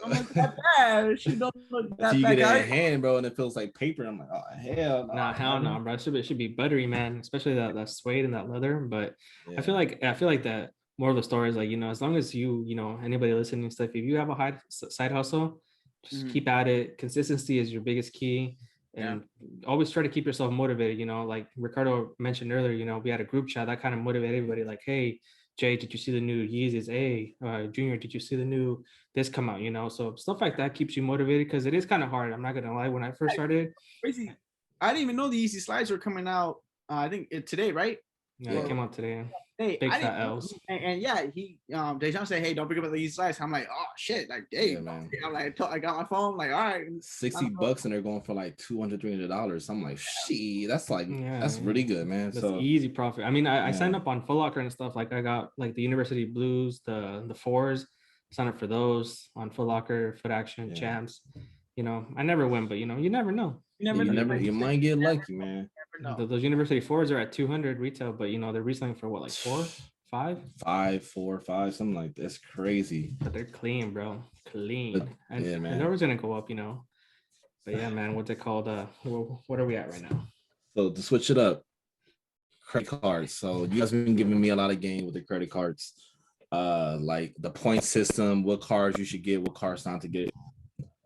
don't look that bad. She don't look that bad. You get it in hand, bro, and it feels like paper. I'm like, oh hell no. Hell no, bro. It should be buttery, man. Especially that suede and that leather. But I feel like that more of the story is like, as long as you anybody listening and stuff, if you have a side hustle, Just keep at it. Consistency is your biggest key. And always try to keep yourself motivated, you know, like Ricardo mentioned earlier, you know, we had a group chat that kind of motivated everybody, like, hey, Jay, did you see the new Yeezys? Hey, Junior, did you see the new this come out? You know, so stuff like that keeps you motivated because it is kind of hard. I'm not gonna lie. When I first started, crazy. I didn't even know the Yeezy slides were coming out. I think today, right? Yeah, it came out today. Hey, big fat L's. And yeah, Dejan said, "Hey, don't forget about the Yeezy slides." I'm like, "Oh shit!" Like, hey, man. I'm like, I got my phone. Like, all right, $60 and they're going for like $200-$300. I'm like, shit, that's like that's really good, man. That's so easy profit. I mean, I signed up on Foot Locker and stuff. Like, I got like the University Blues, the fours. Sign up for those on Foot Locker, Foot Action, Champs. You know, I never win, but you know, you never know. You might get lucky, man. Those University fours are at 200 retail, but you know they're reselling for what, like 4, 5, 4, 5, something like that. That's crazy. But they're clean, bro, clean. But, and man, they're always gonna go up, you know. But yeah, man, what's it called? What are we at right now? So to switch it up, credit cards. So you guys have been giving me a lot of game with the credit cards, like the point system, what cards you should get, what cards not to get.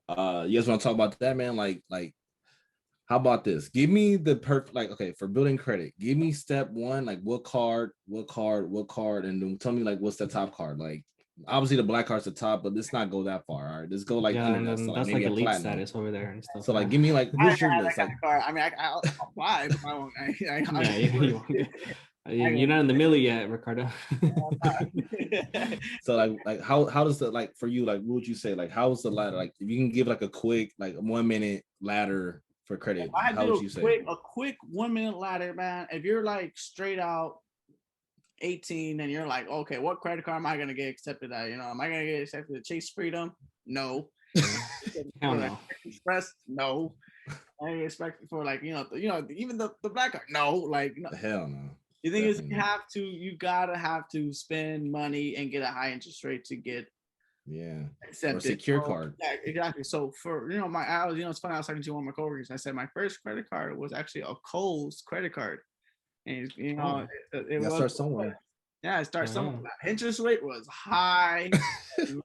You guys want to talk about that, man? Like. How about this? Give me the like, okay, for building credit, give me step one, like what card, and then tell me like what's the top card. Like, obviously the black card's the top, but let's not go that far. All right, let's go like internet, so that's like elite status over there and stuff. So like, give me like what's your list? Like, I mean, I'll apply, but I won't. You're not in the milli yet, Ricardo. So like how does the, like, for you, like what would you say, like how's the ladder? Like if you can give like a quick like 1 minute ladder for credit, how would you say? A quick 1 minute ladder, man. If you're like straight out 18 and you're like, okay, what credit card am I gonna get accepted at? You know, am I gonna get accepted at Chase Freedom? No. Hell no. Express? No. I expect for like, you know, even the black card? No, like no. Hell no. The thing is, you gotta have to spend money and get a high interest rate to get accepted. Or secure card. Yeah, exactly. So for it's funny, I was talking to one of my coworkers. I said my first credit card was actually a Kohl's credit card, and it was start somewhere. Yeah, it starts somewhere. Interest rate was high,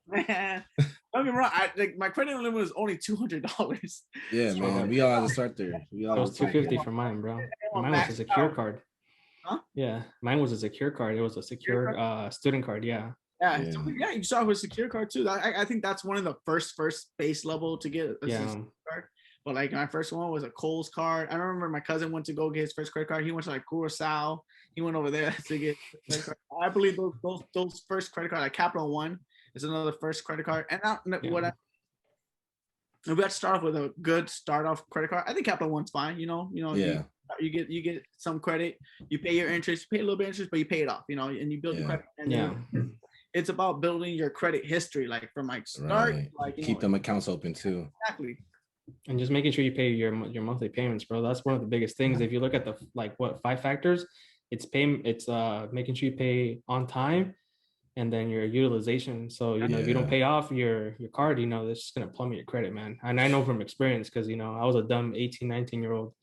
man. Don't get me wrong. My credit limit was only $200. Yeah, man. We all have to start there. It was $250 for mine, bro. Mine was a secure card. Huh? Yeah, mine was a secure card. It was a secure student card. Yeah. Yeah, you saw with secure card too. I think that's one of the first base level to get a secure card. But like my first one was a Kohl's card. I remember my cousin went to go get his first credit card. He went to like Curacao. He went over there to get credit card. I believe those first credit card, like Capital One, is another first credit card. And we got to start off with a good start off credit card. I think Capital One's fine. You get some credit. You pay your interest. You pay a little bit of interest, but you pay it off. You know, and you build your credit. And it's about building your credit history, like from like start. Right. Like keep them accounts open too. Exactly. And just making sure you pay your monthly payments, bro. That's one of the biggest things. If you look at the 5 factors, it's making sure you pay on time, and then your utilization. So if you don't pay off your card, that's just gonna plummet your credit, man. And I know from experience because I was a dumb 18, 19-year-old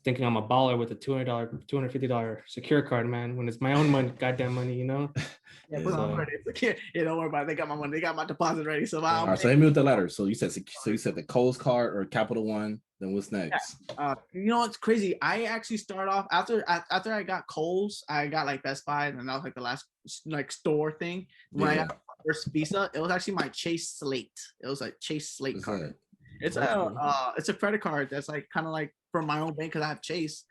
thinking I'm a baller with a $250 secure card, man. When it's my own money, goddamn money, Yeah, put on credit. Don't worry about it. They got my money. They got my deposit ready. So all right, so hit me with the letter. So you said the Kohl's card or Capital One. Then what's next? It's crazy. I actually start off after I got Kohl's. I got like Best Buy, and that was like the last like store thing. When I got my first Visa, it was actually my Chase Slate. It was a Chase Slate card. It's a credit card that's like kind of like from my own bank because I have Chase.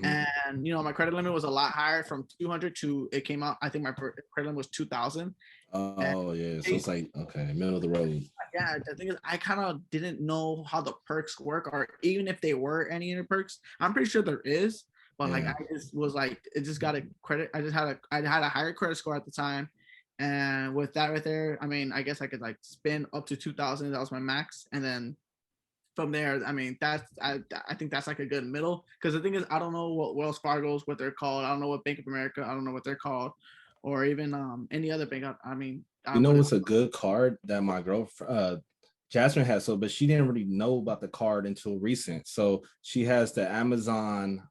And my credit limit was a lot higher from 200 to it came out. I think my credit limit was 2,000. Oh yeah, so it's like middle of the road. Yeah, the thing is, I kind of didn't know how the perks work, or even if they were any of the perks. I'm pretty sure there is, but like I just was like, it just got a credit. I had a higher credit score at the time, and with that right there, I mean, I guess I could like spend up to 2,000. That was my max, and then from there, I mean, I think that's like a good middle. Because the thing is, I don't know what Wells Fargo's, what they're called. I don't know what Bank of America. I don't know what they're called, or even any other bank. I mean, it's a good card that my girlfriend Jasmine has. But she didn't really know about the card until recent. So she has the Amazon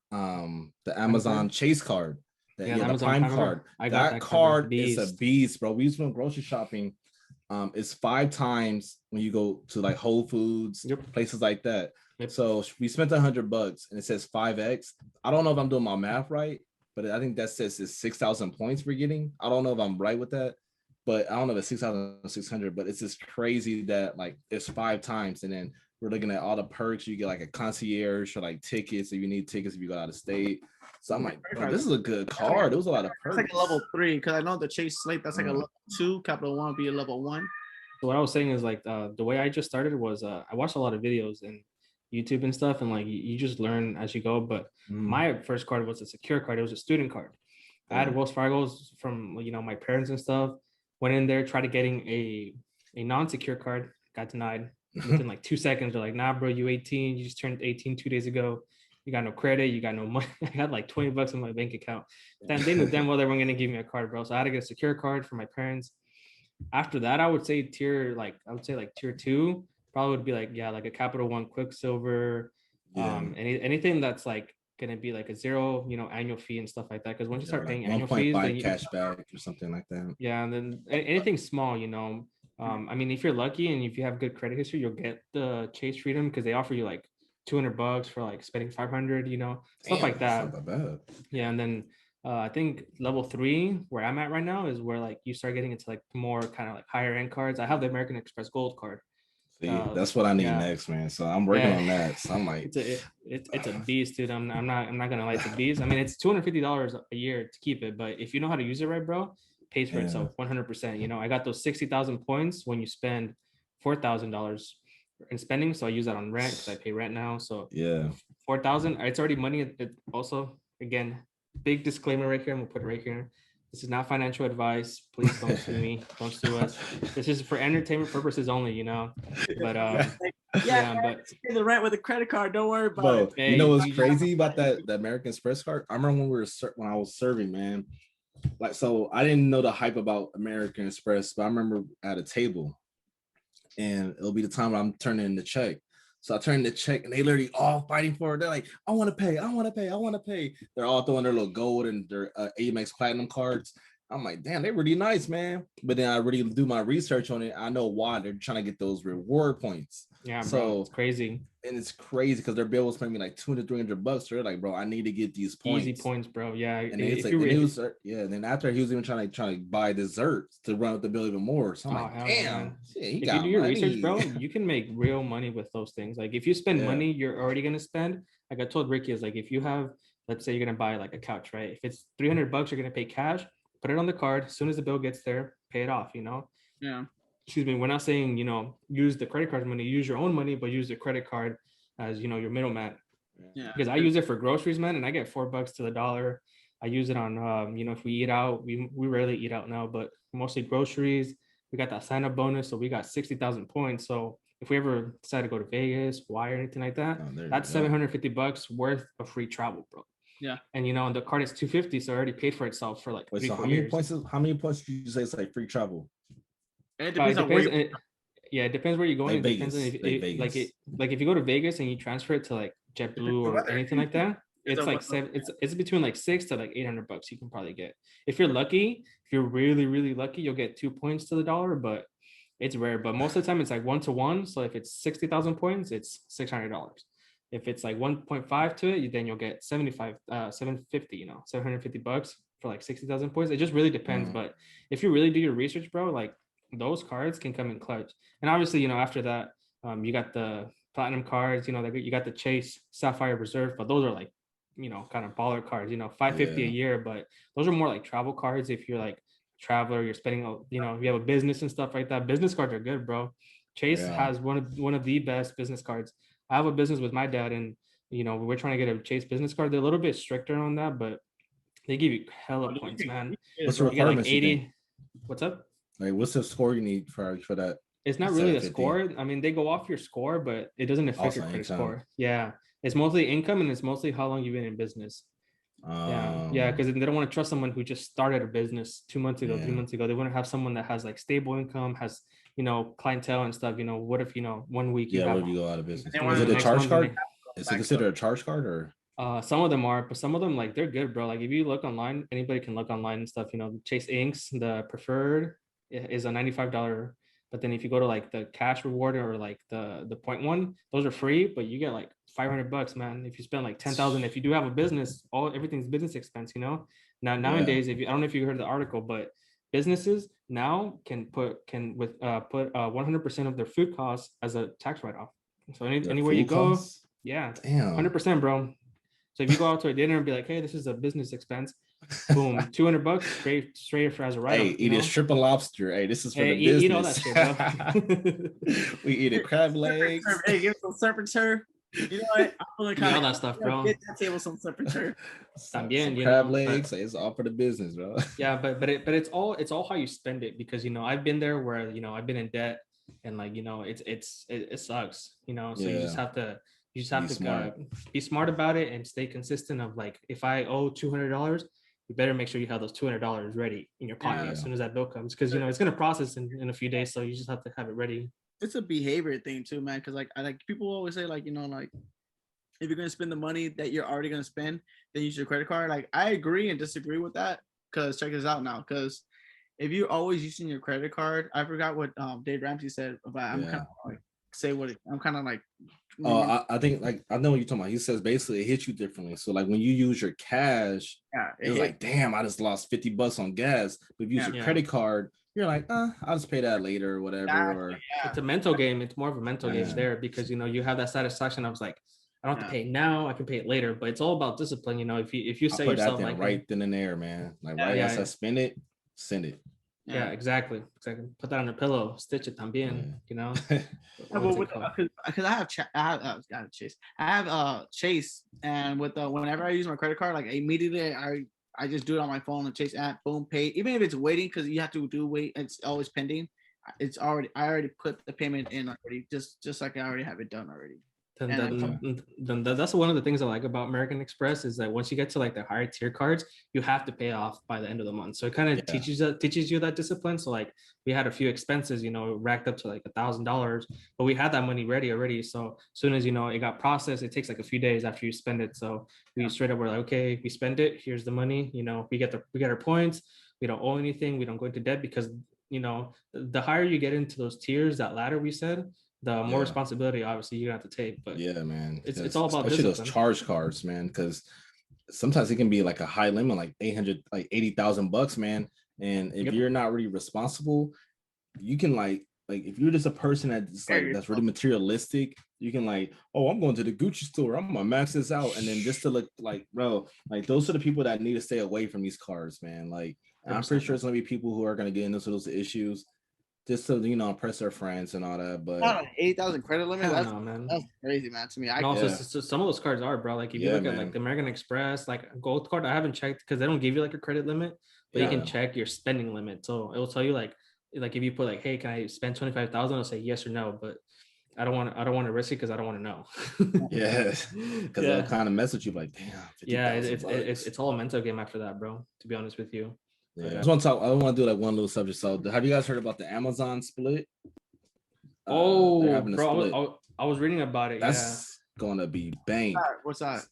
Chase card. The Prime card. That card is a beast, bro. We just went grocery shopping. It's 5 times when you go to like Whole Foods, places like that. So we spent $100 and it says 5x. I don't know if I'm doing my math right, but I think that says it's 6,000 points we're getting. I don't know if I'm right with that, but I don't know if it's 6,600, but it's just crazy that like it's 5 times. And then we're looking at all the perks. You get like a concierge for like tickets if you need tickets if you go out of state. So I'm like, bro, this is a good card. There was a lot of perks. It's like a level 3 because I know the Chase Slate that's like a level 2. Capital One would be a level 1. So what I was saying is like the way I just started was I watched a lot of videos and YouTube and stuff, and like you just learn as you go. But my first card was a secure card. It was a student card. I had Wells Fargo's from my parents and stuff. Went in there, tried to getting a non-secure card, got denied within like 2 seconds. They're like, nah, bro, you 18. You just turned 18 2 days ago. You got no credit. You got no money. I had like $20 in my bank account. Then they knew damn well they weren't gonna give me a card, bro. So I had to get a secure card for my parents. After that, I would say tier 2 probably would be like like a Capital One Quicksilver, anything that's like gonna be like a 0 annual fee and stuff like that. Because once you start paying annual fees, then you cash back or something like that. Yeah, and then anything small, I mean, if you're lucky and if you have good credit history, you'll get the Chase Freedom because they offer you like $200 for like spending 500, stuff like that. Not that bad. Yeah, and then I think level 3 where I'm at right now is where like you start getting into like more kind of like higher end cards. I have the American Express Gold card. See, that's what I need next, man. So I'm working on that. So I'm like, it's a beast, dude. I'm not gonna lie, it's a beast. I mean, it's $250 a year to keep it, but if you know how to use it right, bro, it pays for itself 100%. I got those 60,000 points when you spend $4,000 in spending, so I use that on rent because I pay rent now. So 4,000, it's already money. It also, again, big disclaimer right here. I'm gonna put it right here. This is not financial advice. Please don't sue me. Don't sue us. This is for entertainment purposes only, But but pay the rent with a credit card. Don't worry about it. Hey, what's crazy about the American Express card? I remember when I was serving, man. Like, so I didn't know the hype about American Express, but I remember at a table, and it'll be the time when I'm turning in the check. So I turned the check and they literally all fighting for it. They're like, I want to pay, I want to pay, I want to pay. They're all throwing their little gold and their Amex Platinum cards. I'm like, damn, they're really nice, man. But then I really do my research on it. I know why they're trying to get those reward points. Yeah, so bro, it's crazy. And it's crazy because their bill was paying me like $200-$300. So they're like, bro, I need to get these points. Easy points, bro. Yeah. And it's like, and then after he was even trying to buy desserts to run up the bill even more. So I'm like, damn. If you do your research, bro, you can make real money with those things. Like if you spend money, you're already gonna spend. Like I told Ricky, is like if you have, let's say you're gonna buy like a couch, right? If it's $300, you're gonna pay cash. Put it on the card. As soon as the bill gets there, pay it off. Yeah. Excuse me. We're not saying use the credit card money. Use your own money, but use the credit card as your middleman. Yeah. Because I use it for groceries, man, and I get $4 to the dollar. I use it on if we eat out, we rarely eat out now, but mostly groceries. We got that sign-up bonus, so we got 60,000 points. So if we ever decide to go to Vegas, Hawaii, or anything like that, that's $750 worth of free travel, bro. Yeah. And the card is $250, so it already paid for itself for like 3-4 years. How many points do you say it's like free travel? And it depends on where it depends where you're going. Like it depends Vegas, on if you go to Vegas and you transfer it to like JetBlue or anything like that, it's like it's between like $600 to like $800 you can probably get. If you're lucky, if you're really, really lucky, you'll get 2 points to the dollar, but it's rare. But most of the time it's like 1-to-1. So if it's 60,000 points, it's $600. If it's like 1.5 to it, then you'll get $750, $750 for like 60,000 points. It just really depends. But if you really do your research, bro, like those cards can come in clutch. And obviously, after that, you got the platinum cards, you got the Chase Sapphire Reserve, but those are like, kind of baller cards, $550 a year, but those are more like travel cards. If you're like traveler, you're spending, if you have a business and stuff like that, business cards are good, bro. Chase has one of the best business cards. I have a business with my dad, and we're trying to get a Chase business card. They're a little bit stricter on that, but they give you hella points, man. What's the requirements? Like 80. What's up? Like, what's the score you need for that? It's not really a score. I mean, they go off your score, but it doesn't affect your credit score. Yeah, it's mostly income, and it's mostly how long you've been in business. Yeah, because they don't want to trust someone who just started a business 2 months ago, 3 months ago. They want to have someone that has like stable income, has clientele and stuff. What if 1 week what if you go out of business? Is it a charge card? Is it considered a charge card or? Some of them are, but some of them like they're good, bro. Like if you look online, anybody can look online and stuff. Chase Inks, the preferred is a $95 But then if you go to like the cash reward or like the point one, those are free, but you get like $500, man. If you spend like 10,000, if you do have a business, everything's business expense, you know. Now nowadays, if you, I don't know if you heard the article, but businesses now can put 100% of their food costs as a tax write-off. So anywhere you go, costs? Yeah, damn, 100%, bro. So if you go out to a dinner and be like, hey, this is a business expense, boom, $200 straight for as a write-off. Hey, eat a strip of lobster. Hey, this is for the business. Eat all that shit, bro. We eat a crab legs. Hey, give some surf and turf. You know what? I'm gonna kind all that stuff, bro. Get that table some surf and turf. También, crab legs. It's all for the business, bro. Yeah, but it's all how you spend it, because you know I've been there where you know I've been in debt and like you know it sucks, you know. So you just have to be smart about it and stay consistent. Of like, if I owe $200, you better make sure you have those $200 ready in your pocket as soon as that bill comes, because you know it's gonna process in a few days, so you just have to have it ready. It's a behavior thing too, man. Because like people always say, like, you know, like if you're gonna spend the money that you're already gonna spend, then use your credit card. Like I agree and disagree with that. Because check this out now. Because if you're always using your credit card, I forgot what Dave Ramsey said about. I'm kind of like I'm kind of like. Oh, I think like I know what you're talking about. He says basically it hits you differently. So like when you use your cash, it's like, damn, I just lost $50 on gas. But if you use your credit card, you're like, I'll just pay that later or whatever. It's a mental game. It's more of a mental game there, because you know you have that satisfaction. I was like, I don't have to pay now. I can pay it later. But it's all about discipline. You know, if you say yourself like right then and there, man. Like as I spend it, send it. Yeah, exactly. Put that on your pillow, stitch it también, you know. Because I have Chase. I have Chase, and with whenever I use my credit card, like immediately I just do it on my phone, the Chase app, boom, pay. Even if it's waiting, because you have to wait, it's always pending. I already put the payment in already, just like I already have it done already. Then that's one of the things I like about American Express, is that once you get to like the higher tier cards, you have to pay off by the end of the month. So it kind of teaches you that discipline. So like we had a few expenses, you know, racked up to like $1,000, but we had that money ready already. So as soon as you know it got processed, it takes like a few days after you spend it. So we straight up were like, okay, we spend it. Here's the money. You know, we get our points. We don't owe anything. We don't go into debt, because you know the higher you get into those tiers, that ladder we said, the more responsibility obviously you have to take. But man, it's all about especially discipline. Those charge cards, man, because sometimes it can be like a high limit, like 800, like $80,000, man. And if you're not really responsible, you can like if you're just a person that's like that's really materialistic, you can like, oh, I'm going to the Gucci store, I'm gonna max this out, and then just to look like, bro, like those are the people that need to stay away from these cards, man. Like I'm pretty sure it's gonna be people who are gonna get into those issues just to, you know, impress their friends and all that. But 8,000 credit limit, that's crazy, man, to me. So some of those cards are, bro, like if you look at like the American Express, like Gold card, I haven't checked because they don't give you like a credit limit, but you can check your spending limit. So it will tell you like if you put like, hey, can I spend 25,000? It'll say yes or no, but I don't want to risk it because I don't want to know. Because they'll kind of mess with you like, damn. It's all a mental game after that, bro, to be honest with you. I just want to talk. I want to do like one little subject. So, have you guys heard about the Amazon split? Bro, I was reading about it. That's gonna be bang. What's that?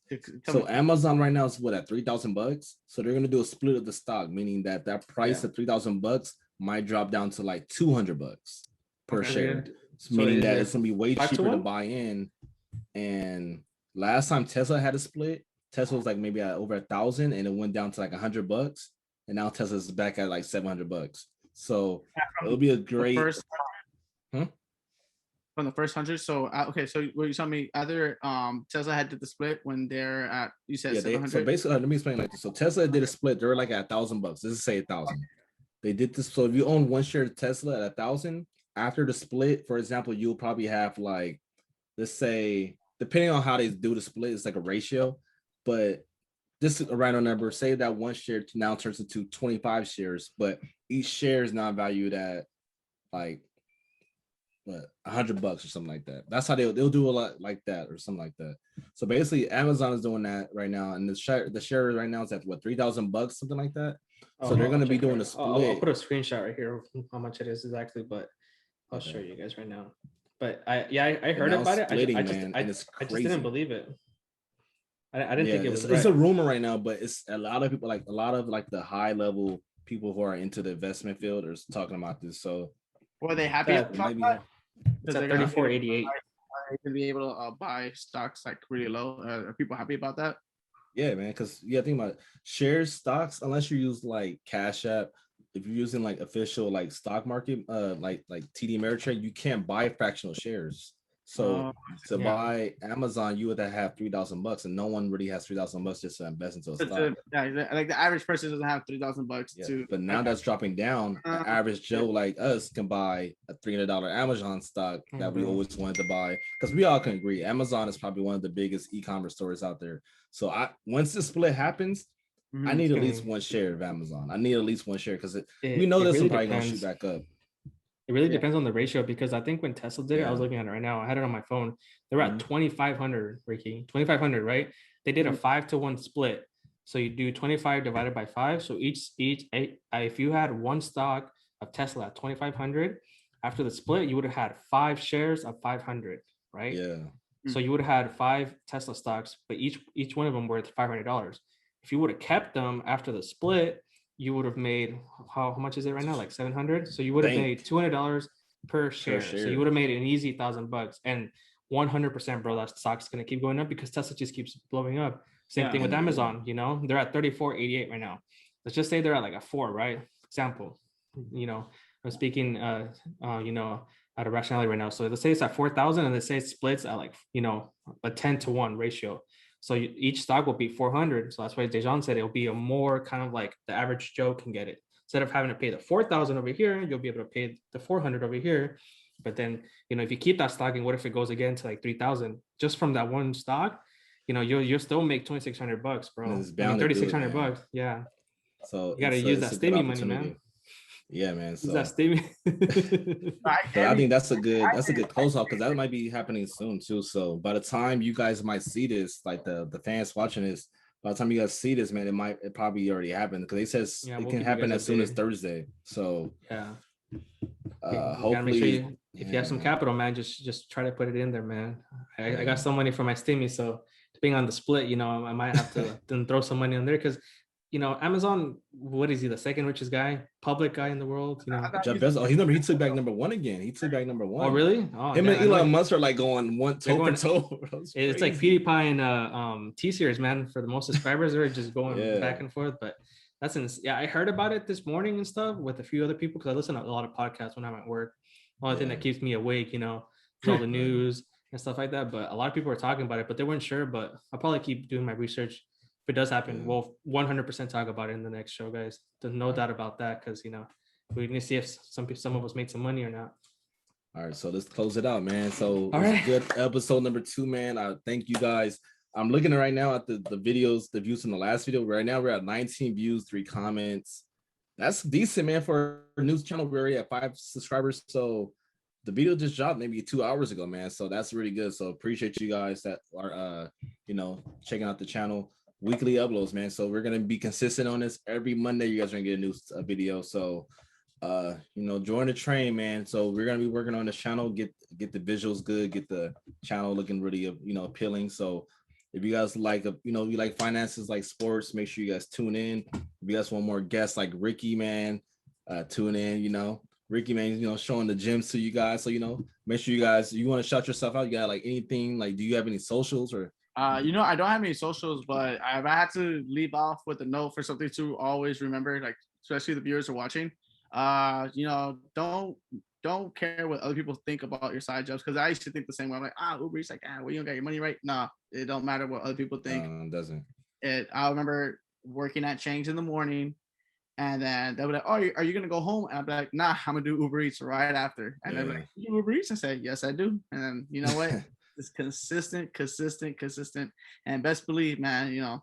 So Amazon right now is what, at $3,000. So they're gonna do a split of the stock, meaning that price of $3,000 might drop down to like $200 per share. Meaning that it's gonna be way cheaper to buy in. And last time Tesla had a split, Tesla was like maybe at over 1,000, and it went down to like $100. And now Tesla's back at like $700. So it'll be a great from the first 100. So okay, so what you telling me, either Tesla had did the split when they're at, you said 700. So basically, let me explain like this. So Tesla did a split. They were like at $1,000. Let's just say 1,000. They did this. So if you own one share of Tesla at 1,000, after the split, for example, you'll probably have like, let's say, depending on how they do the split, it's like a ratio, but this is a random number. Say that one share now turns into 25 shares, but each share is now valued at like what, $100 or something like that. That's how they'll do a lot like that or something like that. So basically, Amazon is doing that right now, and the share right now is at what, $3,000, something like that. So they're going to be doing a split. I'll put a screenshot right here of how much it is exactly, but I'll show you guys right now. But I heard about it. I just didn't believe it. I didn't think it was. It's a rumor right now, but it's a lot of people, like the high level people who are into the investment field are talking about this. So Were they happy about that? It's at 34.88. Are they be able to buy stocks like really low? Are people happy about that? Yeah, man. Because think about it. Shares, stocks, unless you use like Cash App. If you're using like official like stock market, like TD Ameritrade, you can't buy fractional shares. So to buy Amazon, you would have $3,000, and no one really has $3,000 just to invest into a stock. Like the average person doesn't have $3,000 to. But now that's dropping down. An average Joe like us can buy a $300 Amazon stock that we always wanted to buy, because we all can agree Amazon is probably one of the biggest e-commerce stores out there. So once this split happens, I need at least one share of Amazon. I need at least one share because we know this really is probably going to shoot back up. It really depends on the ratio, because I think when Tesla did it, I was looking at it right now. I had it on my phone. They were at 2,500, Ricky. 2,500, right? They did a 5-to-1 split. So you do 25 divided by 5. So if you had one stock of Tesla at 2,500, after the split, you would have had 5 shares of 500, right? Yeah. So you would have had 5 Tesla stocks, but each one of them worth $500. If you would have kept them after the split, you would have made, how much is it right now? Like 700. So you would have made $200 per share. So you would have made an easy $1,000. And 100%, bro, that stock's gonna keep going up because Tesla just keeps blowing up. Same thing with Amazon. You know, they're at 34.88 right now. Let's just say they're at like a 4, right? Example. You know, I'm speaking, you know, out of rationality right now. So let's say it's at 4,000, and let's say it splits at like, you know, a 10-to-1 ratio. So each stock will be 400. So that's why Dejan said it'll be a more kind of like the average Joe can get it. Instead of having to pay the 4,000 over here, you'll be able to pay the 400 over here. But then, you know, if you keep that stock, and what if it goes again to like 3,000 just from that one stock? You know, you'll still make $2,600, bro. It's bound $3,600. Yeah. So you gotta use that Stimmy money, man. Yeah, man. So that's Stimmy. I think that's a good close off, because that might be happening soon too. So by the time you guys might see this, like the fans watching this, by the time you guys see this, man, it probably already happened, because they says it can happen as soon as Thursday. So hopefully, make sure if you have some capital, man, just try to put it in there, man. I got some money for my Stimmy, so depending on the split, you know, I might have to then throw some money on there, because you know, Amazon, what is he, the second richest guy, public guy in the world? You know, Jeff Bezos. He took back number 1 again. He took back number 1. Oh, really? Him and Elon Musk are like going toe for toe. It's like PewDiePie and T-Series, man. For the most subscribers, they're just going back and forth. But that's I heard about it this morning and stuff with a few other people, because I listen to a lot of podcasts when I'm at work. The only thing that keeps me awake, you know, is all the news and stuff like that. But a lot of people are talking about it, but they weren't sure. But I'll probably keep doing my research. If it does happen, we'll 100% talk about it in the next show, guys. There's no doubt about that, because you know we need to see if some of us made some money or not. All right, so let's close it out, man. So it's a good episode number 2, man. I thank you guys. I'm looking right now at the videos, the views from the last video. Right now we're at 19 views, 3 comments. That's decent, man, for a news channel. We're already at 5 subscribers. So the video just dropped maybe 2 hours ago, man. So that's really good. So appreciate you guys that are you know, checking out the channel. Weekly uploads, man. So we're gonna be consistent on this. Every Monday you guys are gonna get a new video. So you know, join the train, man. So we're gonna be working on this channel, get the visuals good, get the channel looking really, you know, appealing. So if you guys like, you know, you like finances, like sports, make sure you guys tune in. If you guys want more guests like Ricky, man, tune in. You know, Ricky, man, you know, showing the gyms to you guys. So, you know, make sure you guys, you want to shout yourself out. You got like anything, like, do you have any socials or? You know, I don't have any socials, but if I had to leave off with a note for something to always remember, like especially the viewers are watching, you know, don't care what other people think about your side jobs, because I used to think the same way. I'm like, Uber Eats, like, well, you don't got your money right. Nah, it don't matter what other people think. It doesn't. I remember working at Chang's in the morning, and then they were like, "Oh, are you gonna go home?" And I'd be like, "Nah, I'm gonna do Uber Eats right after." And they'd be like, "You do Uber Eats?" I said, "Yes, I do." And then you know what? It's consistent, and best believe, man, you know,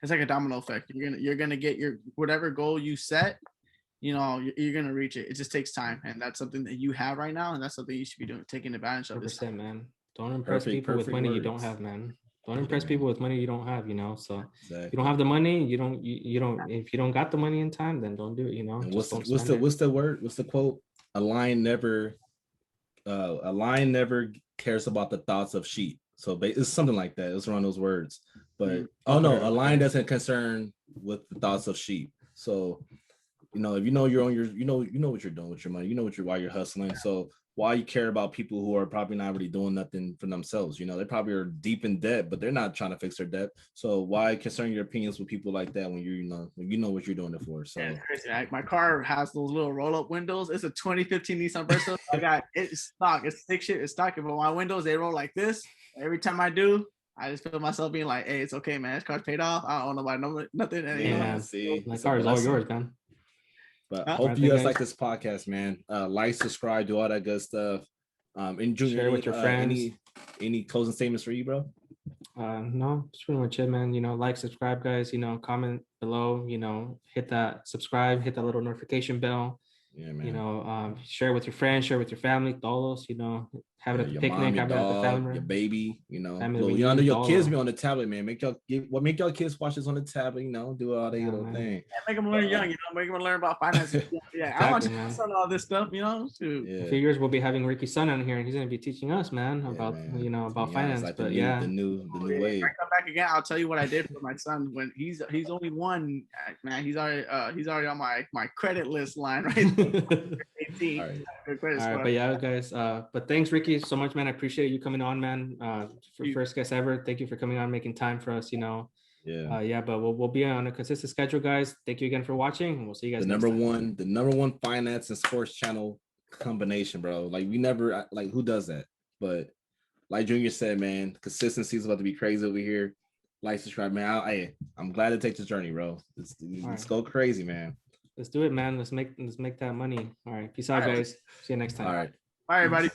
it's like a domino effect. You're gonna get your whatever goal you set, you know, you're gonna reach it. It just takes time, and that's something that you have right now, and that's something you should be doing, taking advantage of. 100%, man. Don't impress people with money you don't have, man. Don't impress people with money you don't have, you know. So you don't have the money, you don't. If you don't got the money in time, then don't do it, you know. What's the word? What's the quote? A lion never cares about the thoughts of sheep. So it's something like that. It's one of those words. But a lion doesn't concern with the thoughts of sheep. So if you know you're on your, you know what you're doing with your money, why you're hustling. So why you care about people who are probably not really doing nothing for themselves? They probably are deep in debt, but they're not trying to fix their debt. So why concern your opinions with people like that when you know what you're doing it for? So it's crazy. My car has those little roll-up windows. It's a 2015 Nissan Versa. I got it's stock. It's thick shit. It's stock. But my windows, they roll like this. Every time I do, I just feel myself being like, "Hey, it's okay, man. This car's paid off. I don't know about nothing." And, see, my car is all yours, man. But hope you guys like this podcast, man. Like, subscribe, do all that good stuff. And Junior, share with your friends. Any closing statements for you, bro? No, it's pretty much it, man. Like, subscribe, guys. Comment below. Hit that subscribe, hit that little notification bell. Yeah, man. Share with your friends, share with your family, todos. Have it at the picnic, have it at the family room. Your baby, I know your kids be on the tablet, man. Make y'all kids watch this on the tablet, do all that little thing. Yeah, make them learn young, make them learn about finances. Yeah, exactly, I want to son all this stuff, In a few years, we'll be having Ricky's son on here, and he's gonna be teaching us, man, about about finance. Like but the new way. If I come back again, I'll tell you what I did for my son when he's only one. Man, he's already on my credit list line, right? 18. All right, but yeah, guys. But thanks, Ricky, so much, man. I appreciate you coming on, man. For first guest ever. Thank you for coming on, making time for us. But we'll be on a consistent schedule, guys. Thank you again for watching, and we'll see you guys. The number one finance and sports channel combination, bro. Like, we never, who does that? But like Junior said, man, consistency is about to be crazy over here. Like, subscribe, man. I'm glad to take this journey, bro. Let's go crazy, man. Let's do it, man. Let's make that money. All right. Peace out, guys. See you next time. All right. Bye, everybody.